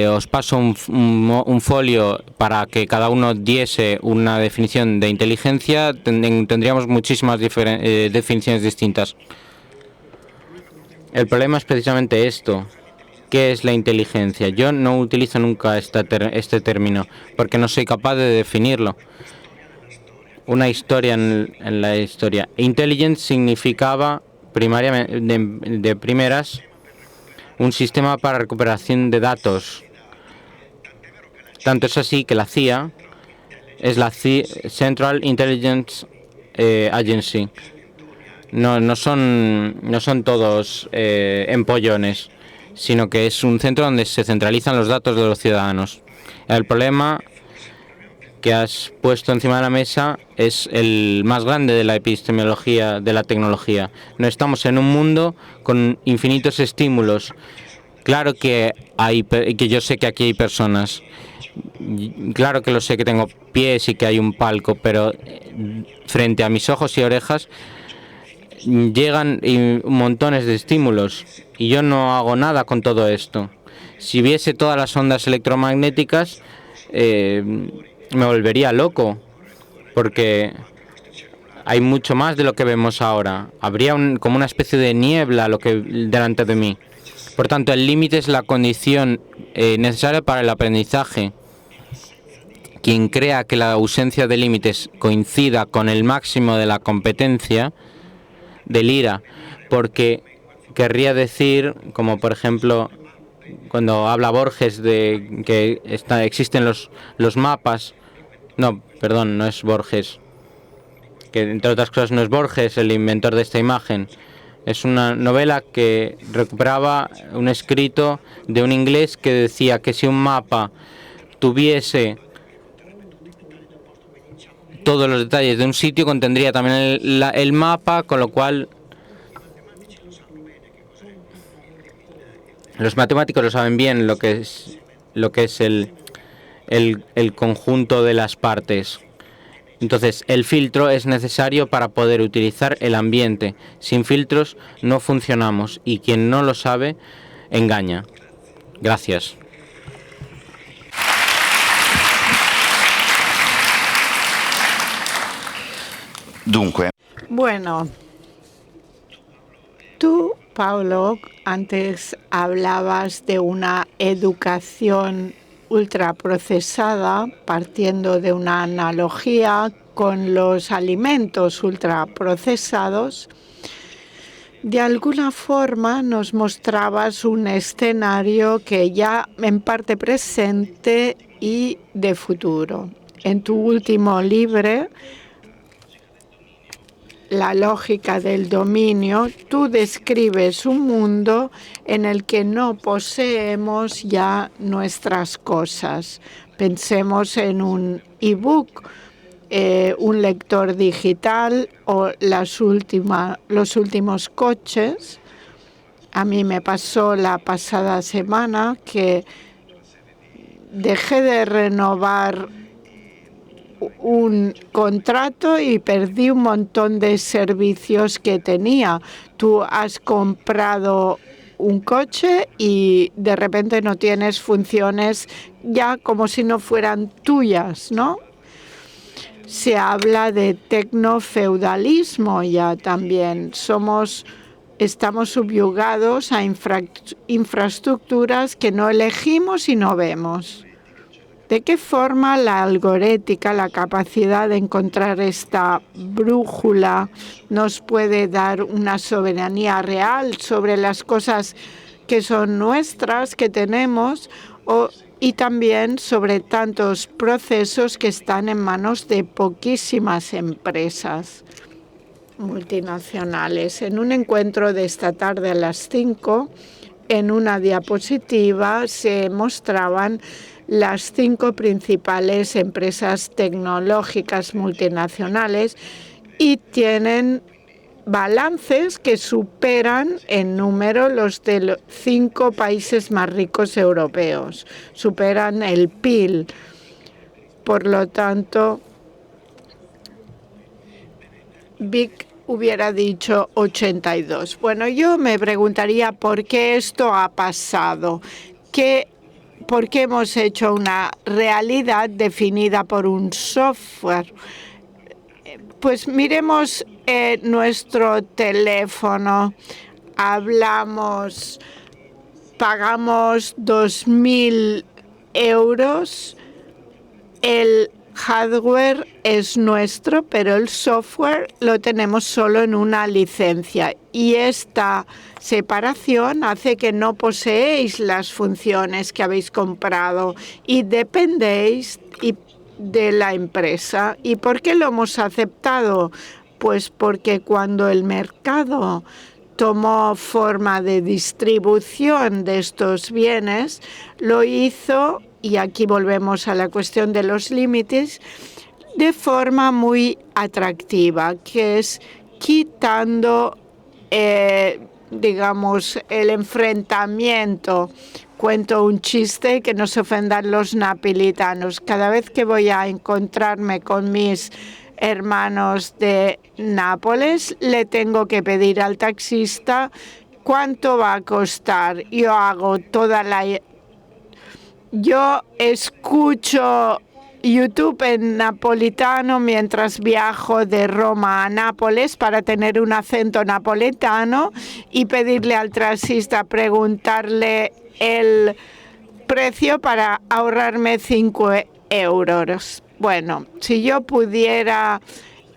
os paso un folio para que cada uno diese una definición de inteligencia, tendríamos muchísimas definiciones distintas. El problema es precisamente esto. ¿Qué es la inteligencia? Yo no utilizo nunca este término porque no soy capaz de definirlo. Una historia en la historia. Intelligence significaba primariamente, de primeras, un sistema para recuperación de datos. Tanto es así que la CIA es la Central Intelligence Agency. No son todos empollones, sino que es un centro donde se centralizan los datos de los ciudadanos. El problema que has puesto encima de la mesa es el más grande de la epistemología de la tecnología. No estamos en un mundo con infinitos estímulos. Claro que yo sé que aquí hay personas. Claro que lo sé, que tengo pies y que hay un palco, pero frente a mis ojos y orejas llegan montones de estímulos y yo no hago nada con todo esto. Si viese todas las ondas electromagnéticas, me volvería loco, porque hay mucho más de lo que vemos ahora. Habría como una especie de niebla delante de mí. Por tanto, el límite es la condición necesaria para el aprendizaje. Quien crea que la ausencia de límites coincida con el máximo de la competencia, delira, porque querría decir, como por ejemplo, cuando habla Borges de que existen los mapas. No, perdón, no es Borges. Que entre otras cosas no es Borges el inventor de esta imagen. Es una novela que recuperaba un escrito de un inglés que decía que si un mapa tuviese todos los detalles de un sitio, contendría también el mapa, con lo cual los matemáticos lo saben bien lo que es el conjunto de las partes. Entonces, el filtro es necesario para poder utilizar el ambiente. Sin filtros no funcionamos y quien no lo sabe, engaña. Gracias. Dunque. Bueno, tú, Paulo, antes hablabas de una educación ultraprocesada, partiendo de una analogía con los alimentos ultraprocesados. De alguna forma nos mostrabas un escenario que ya en parte presente y de futuro. En tu último libro, La lógica del dominio, tú describes un mundo en el que no poseemos ya nuestras cosas. Pensemos en un ebook, un lector digital o los últimos coches. A mí me pasó la pasada semana que dejé de renovar un contrato y perdí un montón de servicios que tenía. Tú has comprado un coche y de repente no tienes funciones ya como si no fueran tuyas, ¿no? Se habla de tecnofeudalismo ya también. Estamos subyugados a infraestructuras que no elegimos y no vemos. ¿De qué forma la algorética, la capacidad de encontrar esta brújula, nos puede dar una soberanía real sobre las cosas que son nuestras, que tenemos, y también sobre tantos procesos que están en manos de poquísimas empresas multinacionales? En un encuentro de esta tarde a las 5, en una diapositiva se mostraban las 5 principales empresas tecnológicas multinacionales y tienen balances que superan en número los de los 5 países más ricos europeos, superan el PIB. Por lo tanto, Vic hubiera dicho 82. Bueno, yo me preguntaría por qué esto ha pasado. ¿Por qué hemos hecho una realidad definida por un software? Pues miremos nuestro teléfono. pagamos 2.000 euros, el hardware es nuestro, pero el software lo tenemos solo en una licencia. Y esta separación hace que no poseéis las funciones que habéis comprado y dependéis de la empresa. ¿Y por qué lo hemos aceptado? Pues porque cuando el mercado tomó forma de distribución de estos bienes, lo hizo, y aquí volvemos a la cuestión de los límites, de forma muy atractiva, que es quitando, digamos, el enfrentamiento. Cuento un chiste, que no se ofendan los napolitanos. Cada vez que voy a encontrarme con mis hermanos de Nápoles, le tengo que pedir al taxista cuánto va a costar. Yo escucho YouTube en napolitano mientras viajo de Roma a Nápoles para tener un acento napolitano y pedirle al taxista, preguntarle el precio para ahorrarme 5 euros. Bueno, si yo pudiera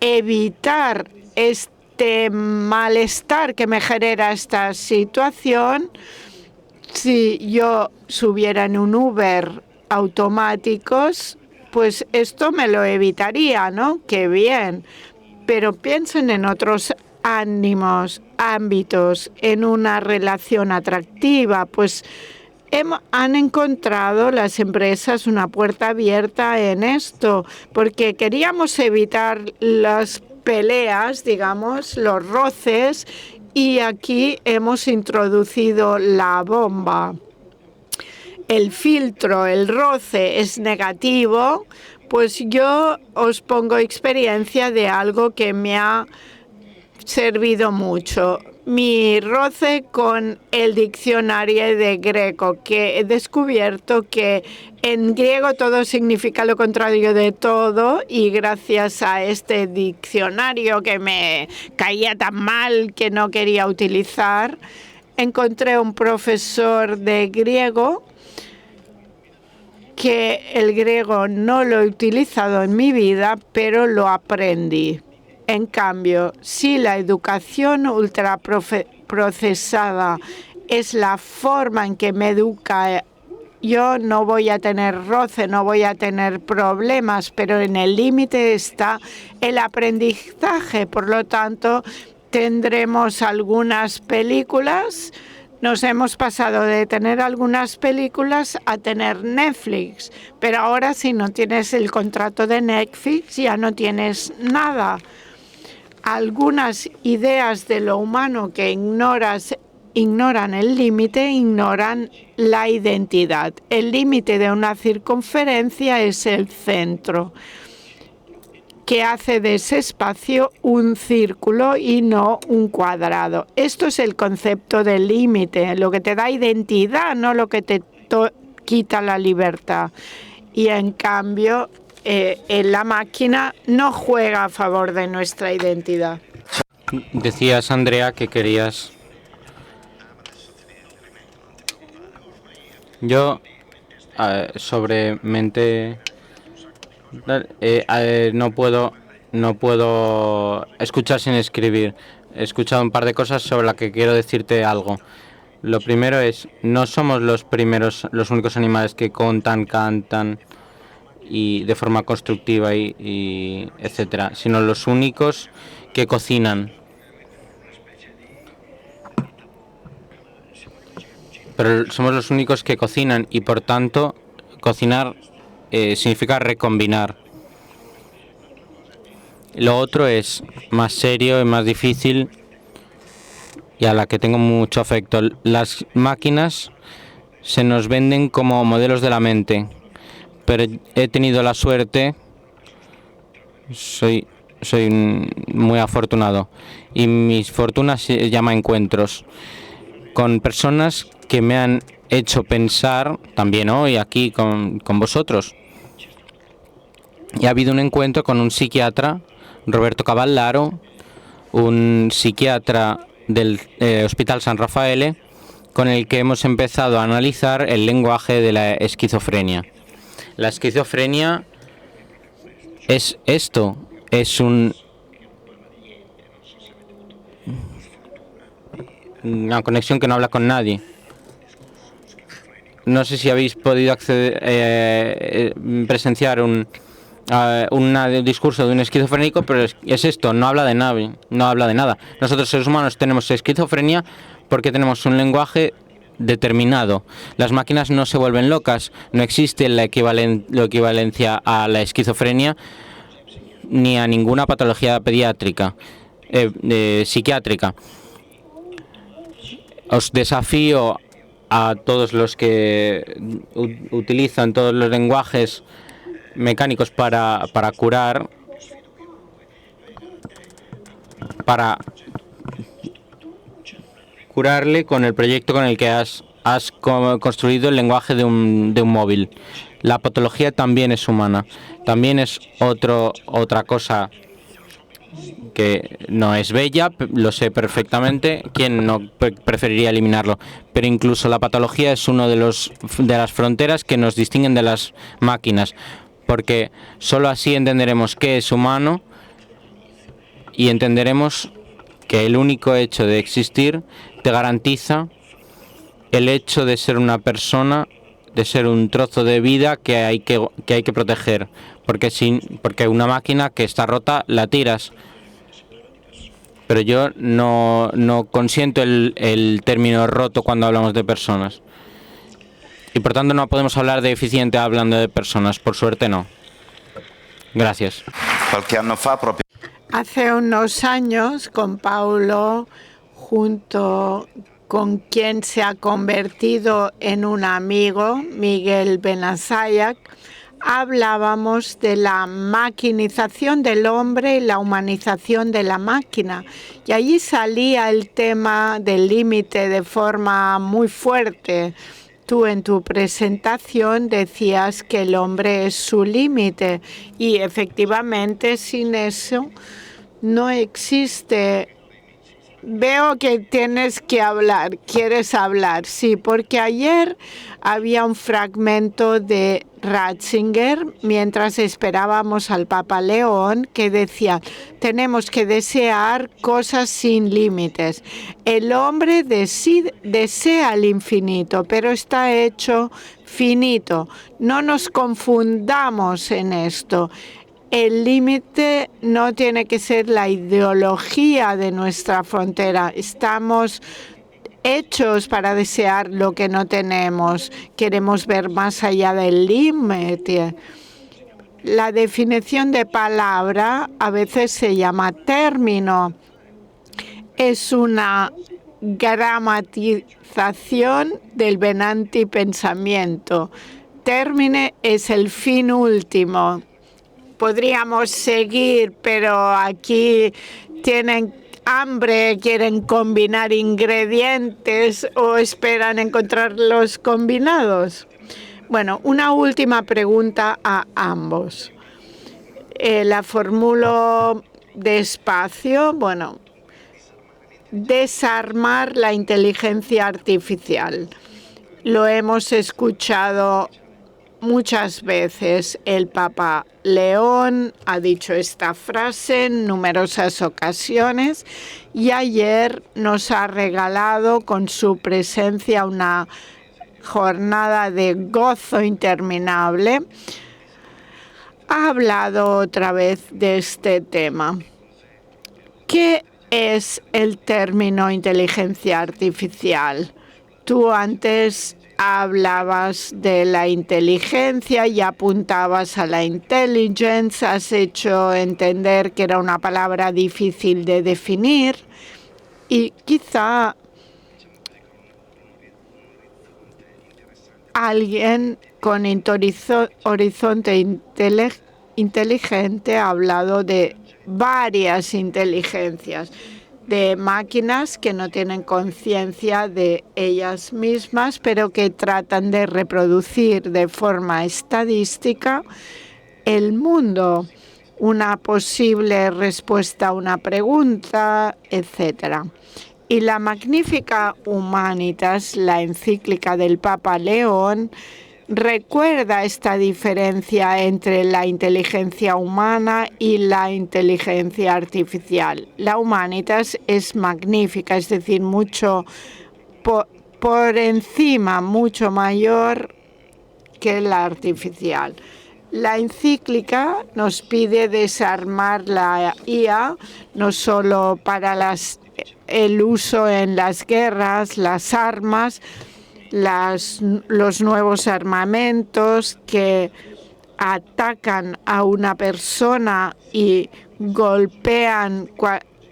evitar este malestar que me genera esta situación, si yo subiera en un Uber automáticos, pues esto me lo evitaría, ¿no? Qué bien. Pero piensen en otros ámbitos, en una relación atractiva, pues han encontrado las empresas una puerta abierta en esto, porque queríamos evitar las peleas, digamos, los roces, y aquí hemos introducido la bomba. El filtro, el roce es negativo, pues yo os pongo experiencia de algo que me ha servido mucho. Mi roce con el diccionario de Greco, que he descubierto que en griego todo significa lo contrario de todo, y gracias a este diccionario que me caía tan mal que no quería utilizar, encontré un profesor de griego, que el griego no lo he utilizado en mi vida, pero lo aprendí. En cambio, si la educación ultraprocesada es la forma en que me educa, yo no voy a tener roce, no voy a tener problemas, pero en el límite está el aprendizaje. Por lo tanto, tendremos algunas películas. Nos hemos pasado de tener algunas películas a tener Netflix, pero ahora si no tienes el contrato de Netflix ya no tienes nada. Algunas ideas de lo humano que ignoran el límite, ignoran la identidad. El límite de una circunferencia es el centro, que hace de ese espacio un círculo y no un cuadrado. Esto es el concepto del límite, lo que te da identidad, no lo que te quita la libertad. Y en cambio, la máquina no juega a favor de nuestra identidad. Decías, Andrea, que querías... Yo, sobre mente... no puedo escuchar sin escribir. He escuchado un par de cosas sobre las que quiero decirte algo. Lo primero es, no somos los únicos animales que contan, cantan y de forma constructiva y etcétera, sino los únicos que cocinan. Pero somos los únicos que cocinan y por tanto cocinar significa recombinar. Lo otro es más serio y más difícil y a la que tengo mucho afecto. Las máquinas se nos venden como modelos de la mente, pero he tenido la suerte, soy muy afortunado, y mis fortunas se llama encuentros con personas que me han hecho pensar, también hoy aquí con vosotros. Y ha habido un encuentro con un psiquiatra, Roberto Cavallaro, un psiquiatra del Hospital San Rafael, con el que hemos empezado a analizar el lenguaje de la esquizofrenia. La esquizofrenia es esto, es una conexión que no habla con nadie. No sé si habéis podido presenciar un discurso de un esquizofrénico, pero es esto, no habla de nada. Nosotros, seres humanos, tenemos esquizofrenia porque tenemos un lenguaje determinado. Las máquinas no se vuelven locas, no existe la equivalencia a la esquizofrenia ni a ninguna patología psiquiátrica. Os desafío a todos los que utilizan todos los lenguajes mecánicos para curarle con el proyecto con el que has construido el lenguaje de un móvil. La patología también es humana, también es otra cosa que no es bella, lo sé perfectamente. ¿Quién no preferiría eliminarlo? Pero incluso la patología es uno de las fronteras que nos distinguen de las máquinas, porque solo así entenderemos qué es humano y entenderemos que el único hecho de existir te garantiza el hecho de ser una persona, de ser un trozo de vida que hay que proteger, porque una máquina que está rota la tiras. Pero yo no consiento el término roto cuando hablamos de personas. Y por tanto no podemos hablar de eficiente hablando de personas, por suerte no. Gracias. Hace unos años, con Paulo, junto con quien se ha convertido en un amigo, Miguel Benasayak, hablábamos de la maquinización del hombre y la humanización de la máquina. Y allí salía el tema del límite de forma muy fuerte. Tú en tu presentación decías que el hombre es su límite y efectivamente sin eso no existe. Veo que tienes que hablar, quieres hablar, sí, porque ayer había un fragmento de Ratzinger mientras esperábamos al Papa León que decía, tenemos que desear cosas sin límites. El hombre desea el infinito, pero está hecho finito. No nos confundamos en esto. El límite no tiene que ser la ideología de nuestra frontera. Estamos hechos para desear lo que no tenemos. Queremos ver más allá del límite. La definición de palabra a veces se llama término. Es una gramatización del Venanti pensamiento. Términe es el fin último. Podríamos seguir, pero aquí tienen hambre, quieren combinar ingredientes o esperan encontrarlos combinados. Bueno, una última pregunta a ambos. La formulo despacio. Bueno, desarmar la inteligencia artificial. Lo hemos escuchado muchas veces. El Papa León ha dicho esta frase en numerosas ocasiones y ayer nos ha regalado con su presencia una jornada de gozo interminable. Ha hablado otra vez de este tema. ¿Qué es el término inteligencia artificial? Tú antes hablabas de la inteligencia y apuntabas a la intelligence, has hecho entender que era una palabra difícil de definir y quizá alguien con horizonte inteligente ha hablado de varias inteligencias, de máquinas que no tienen conciencia de ellas mismas, pero que tratan de reproducir de forma estadística el mundo, una posible respuesta a una pregunta, etc. Y la Magnificat Humanitas, la encíclica del Papa León, recuerda esta diferencia entre la inteligencia humana y la inteligencia artificial. La Humanitas es magnífica, es decir, mucho por encima, mucho mayor que la artificial. La encíclica nos pide desarmar la IA, no solo para el uso en las guerras, las armas, los nuevos armamentos que atacan a una persona y golpean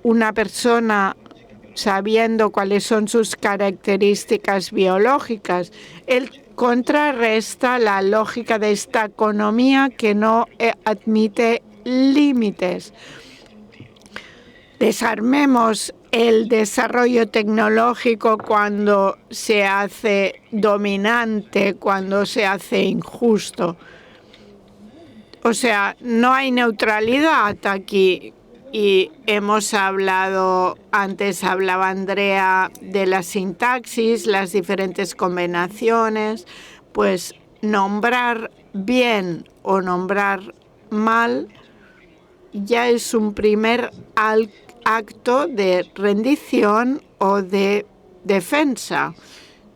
una persona sabiendo cuáles son sus características biológicas. Él contrarresta la lógica de esta economía que no admite límites. Desarmemos el desarrollo tecnológico cuando se hace dominante, cuando se hace injusto. O sea, no hay neutralidad aquí. Y hemos hablado, antes hablaba Andrea de la sintaxis, las diferentes combinaciones, pues nombrar bien o nombrar mal ya es un primer acto de rendición o de defensa.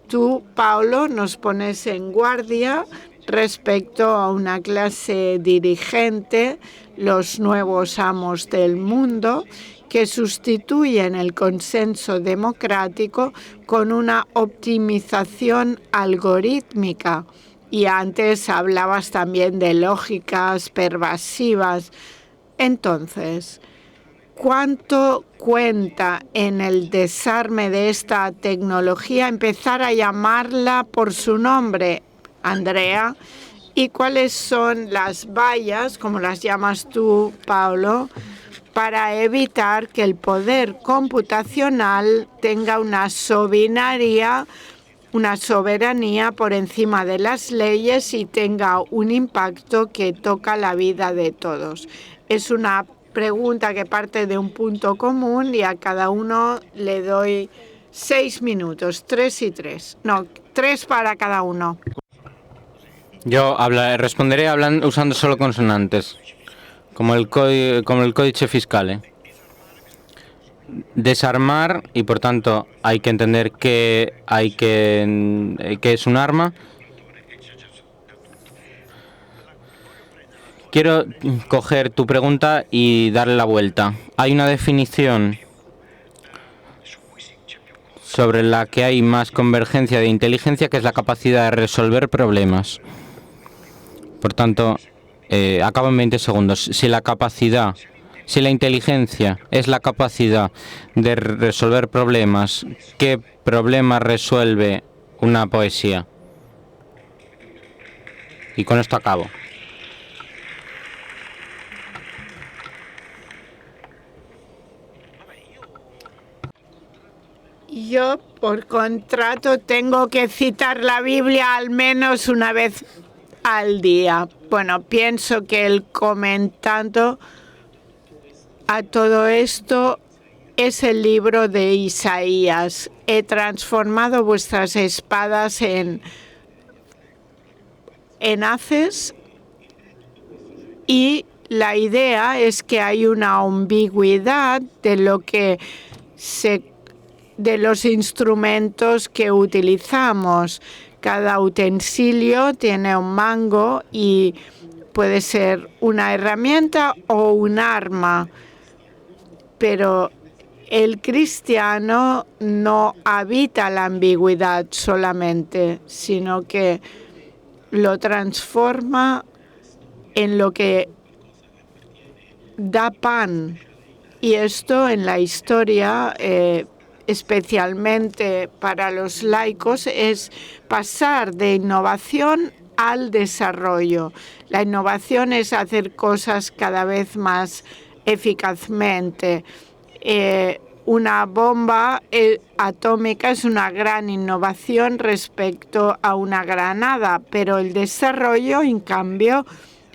Tú, Paulo, nos pones en guardia respecto a una clase dirigente, los nuevos amos del mundo, que sustituyen el consenso democrático con una optimización algorítmica. Y antes hablabas también de lógicas pervasivas. Entonces, ¿cuánto cuenta en el desarme de esta tecnología empezar a llamarla por su nombre, Andrea? ¿Y cuáles son las vallas, como las llamas tú, Paulo, para evitar que el poder computacional tenga una soberanía por encima de las leyes y tenga un impacto que toca la vida de todos? Es una pregunta que parte de un punto común y a cada uno le doy 6 minutos, 3 y 3. No, 3 para cada uno. Yo responderé usando solo consonantes, como el códice fiscal. Desarmar, y por tanto hay que entender que es un arma. Quiero coger tu pregunta y darle la vuelta. Hay una definición sobre la que hay más convergencia de inteligencia, que es la capacidad de resolver problemas. Por tanto, acabo en 20 segundos. Si la inteligencia es la capacidad de resolver problemas, ¿qué problema resuelve una poesía? Y con esto acabo. Yo, por contrato, tengo que citar la Biblia al menos una vez al día. Bueno, pienso que el comentando a todo esto es el libro de Isaías. He transformado vuestras espadas en haces, y la idea es que hay una ambigüedad de los instrumentos que utilizamos. Cada utensilio tiene un mango y puede ser una herramienta o un arma, pero el cristiano no habita la ambigüedad solamente, sino que lo transforma en lo que da pan. Y esto en la historia, especialmente para los laicos, es pasar de innovación al desarrollo. La innovación es hacer cosas cada vez más eficazmente. Una bomba atómica es una gran innovación respecto a una granada, pero el desarrollo, en cambio,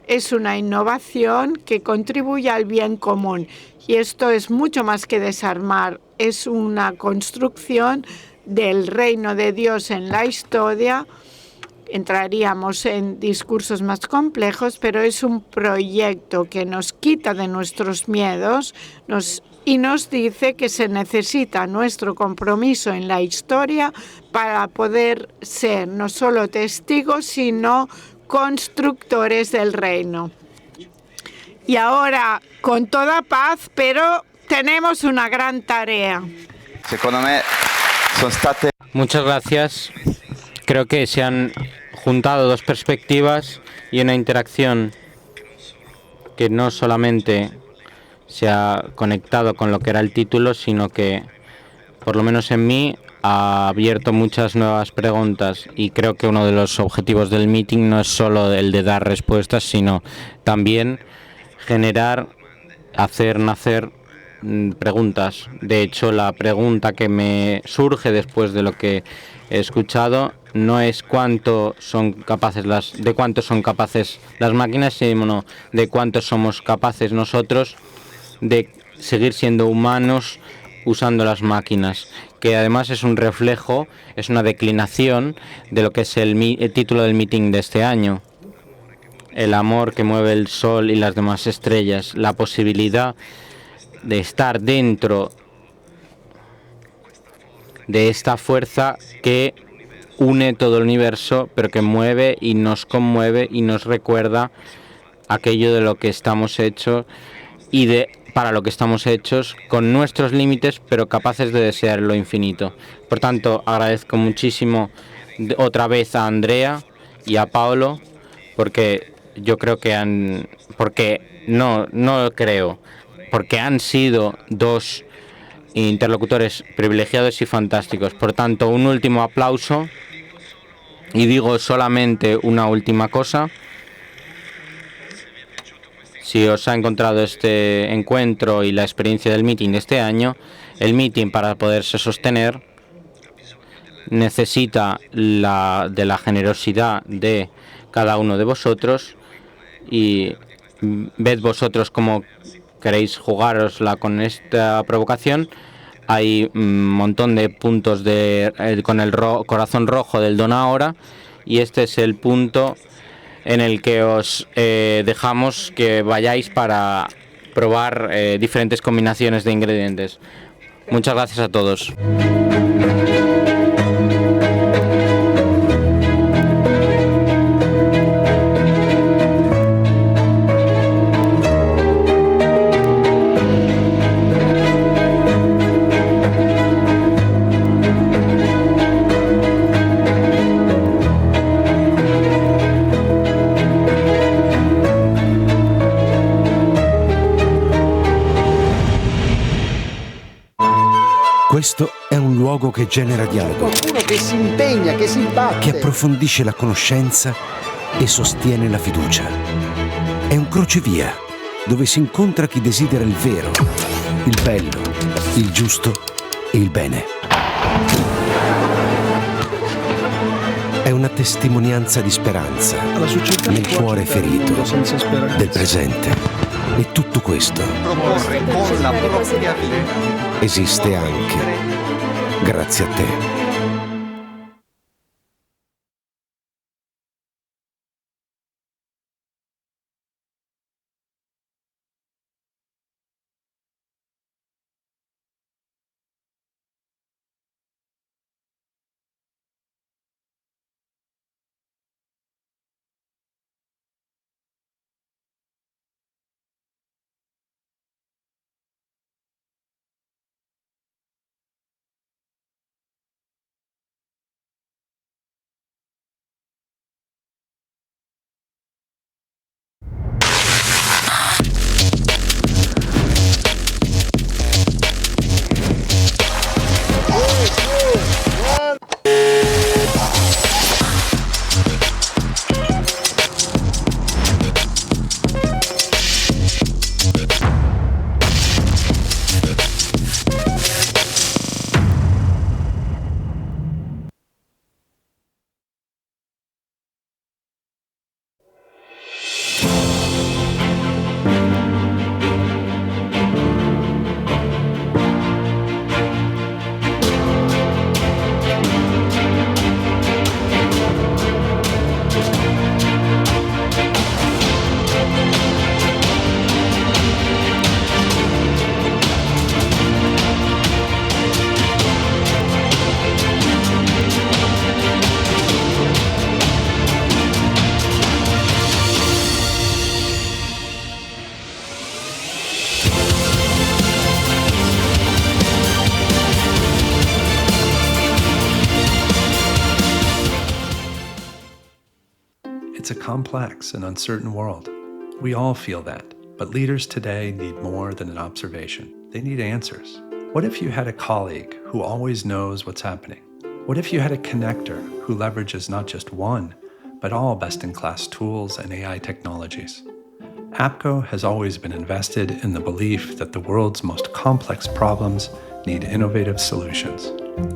es una innovación que contribuye al bien común. Y esto es mucho más que desarmar, es una construcción del reino de Dios en la historia. Entraríamos en discursos más complejos, pero es un proyecto que nos quita de nuestros miedos y nos dice que se necesita nuestro compromiso en la historia para poder ser no solo testigos, sino constructores del reino. Y ahora, con toda paz, pero tenemos una gran tarea. Muchas gracias. Creo que se han juntado dos perspectivas y una interacción que no solamente se ha conectado con lo que era el título, sino que, por lo menos en mí, ha abierto muchas nuevas preguntas, y creo que uno de los objetivos del meeting no es solo el de dar respuestas, sino también hacer nacer preguntas. De hecho, la pregunta que me surge después de lo que he escuchado no es de cuánto son capaces las máquinas, sino de cuánto somos capaces nosotros de seguir siendo humanos usando las máquinas, que además es un reflejo, es una declinación de lo que es el título del meeting de este año: el amor que mueve el sol y las demás estrellas, la posibilidad de estar dentro de esta fuerza que une todo el universo, pero que mueve y nos conmueve y nos recuerda aquello de lo que estamos hechos y para lo que estamos hechos, con nuestros límites, pero capaces de desear lo infinito. Por tanto, agradezco muchísimo otra vez a Andrea y a Paolo, porque yo creo que porque han sido dos interlocutores privilegiados y fantásticos. Por tanto, un último aplauso, y digo solamente una última cosa. Si os ha encontrado este encuentro y la experiencia del meeting de este año, el meeting, para poderse sostener, necesita de la generosidad de cada uno de vosotros, y ved vosotros cómo queréis jugárosla con esta provocación. Hay un montón de puntos con el corazón rojo del Dona Ahora, y este es el punto en el que os dejamos que vayáis para probar diferentes combinaciones de ingredientes. Muchas gracias a todos. Questo è un luogo che genera dialogo, Qualcuno che si impegna, che si batte. che approfondisce la conoscenza e sostiene la fiducia. È un crocevia dove si incontra chi desidera il vero, il bello, il giusto e il bene. È una testimonianza di speranza nel cuore ferito del presente. E tutto questo Proporre con la propria vita. esiste anche grazie a te. It's a complex and uncertain world. We all feel that, but leaders today need more than an observation. They need answers. What if you had a colleague who always knows what's happening? What if you had a connector who leverages not just one, but all best-in-class tools and AI technologies? APCO has always been invested in the belief that the world's most complex problems need innovative solutions.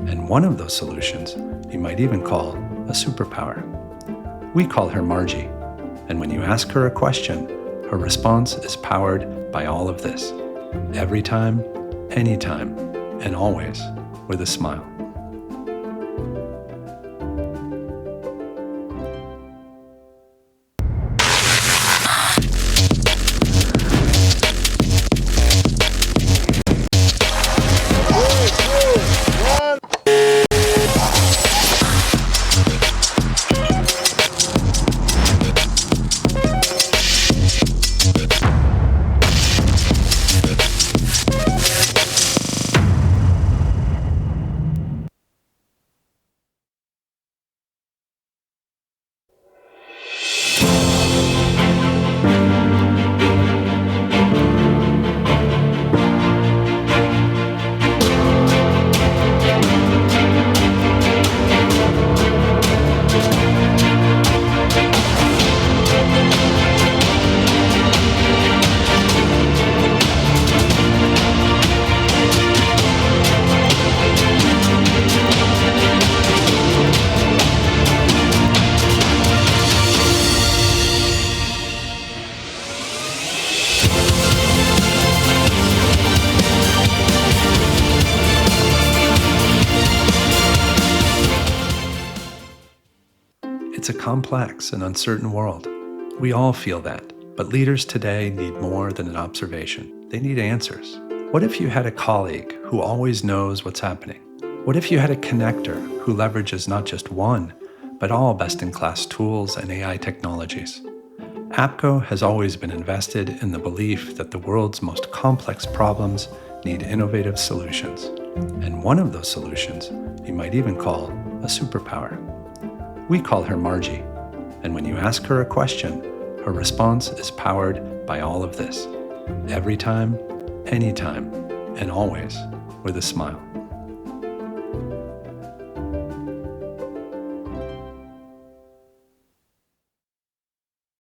And one of those solutions you might even call a superpower. We call her Margie, and when you ask her a question, her response is powered by all of this. Every time, anytime, and always with a smile. It's a complex and uncertain world. We all feel that, but leaders today need more than an observation. They need answers. What if you had a colleague who always knows what's happening? What if you had a connector who leverages not just one, but all best-in-class tools and AI technologies? APCO has always been invested in the belief that the world's most complex problems need innovative solutions. And one of those solutions you might even call a superpower. We call her Margie, and when you ask her a question, her response is powered by all of this. Every time, anytime, and always with a smile.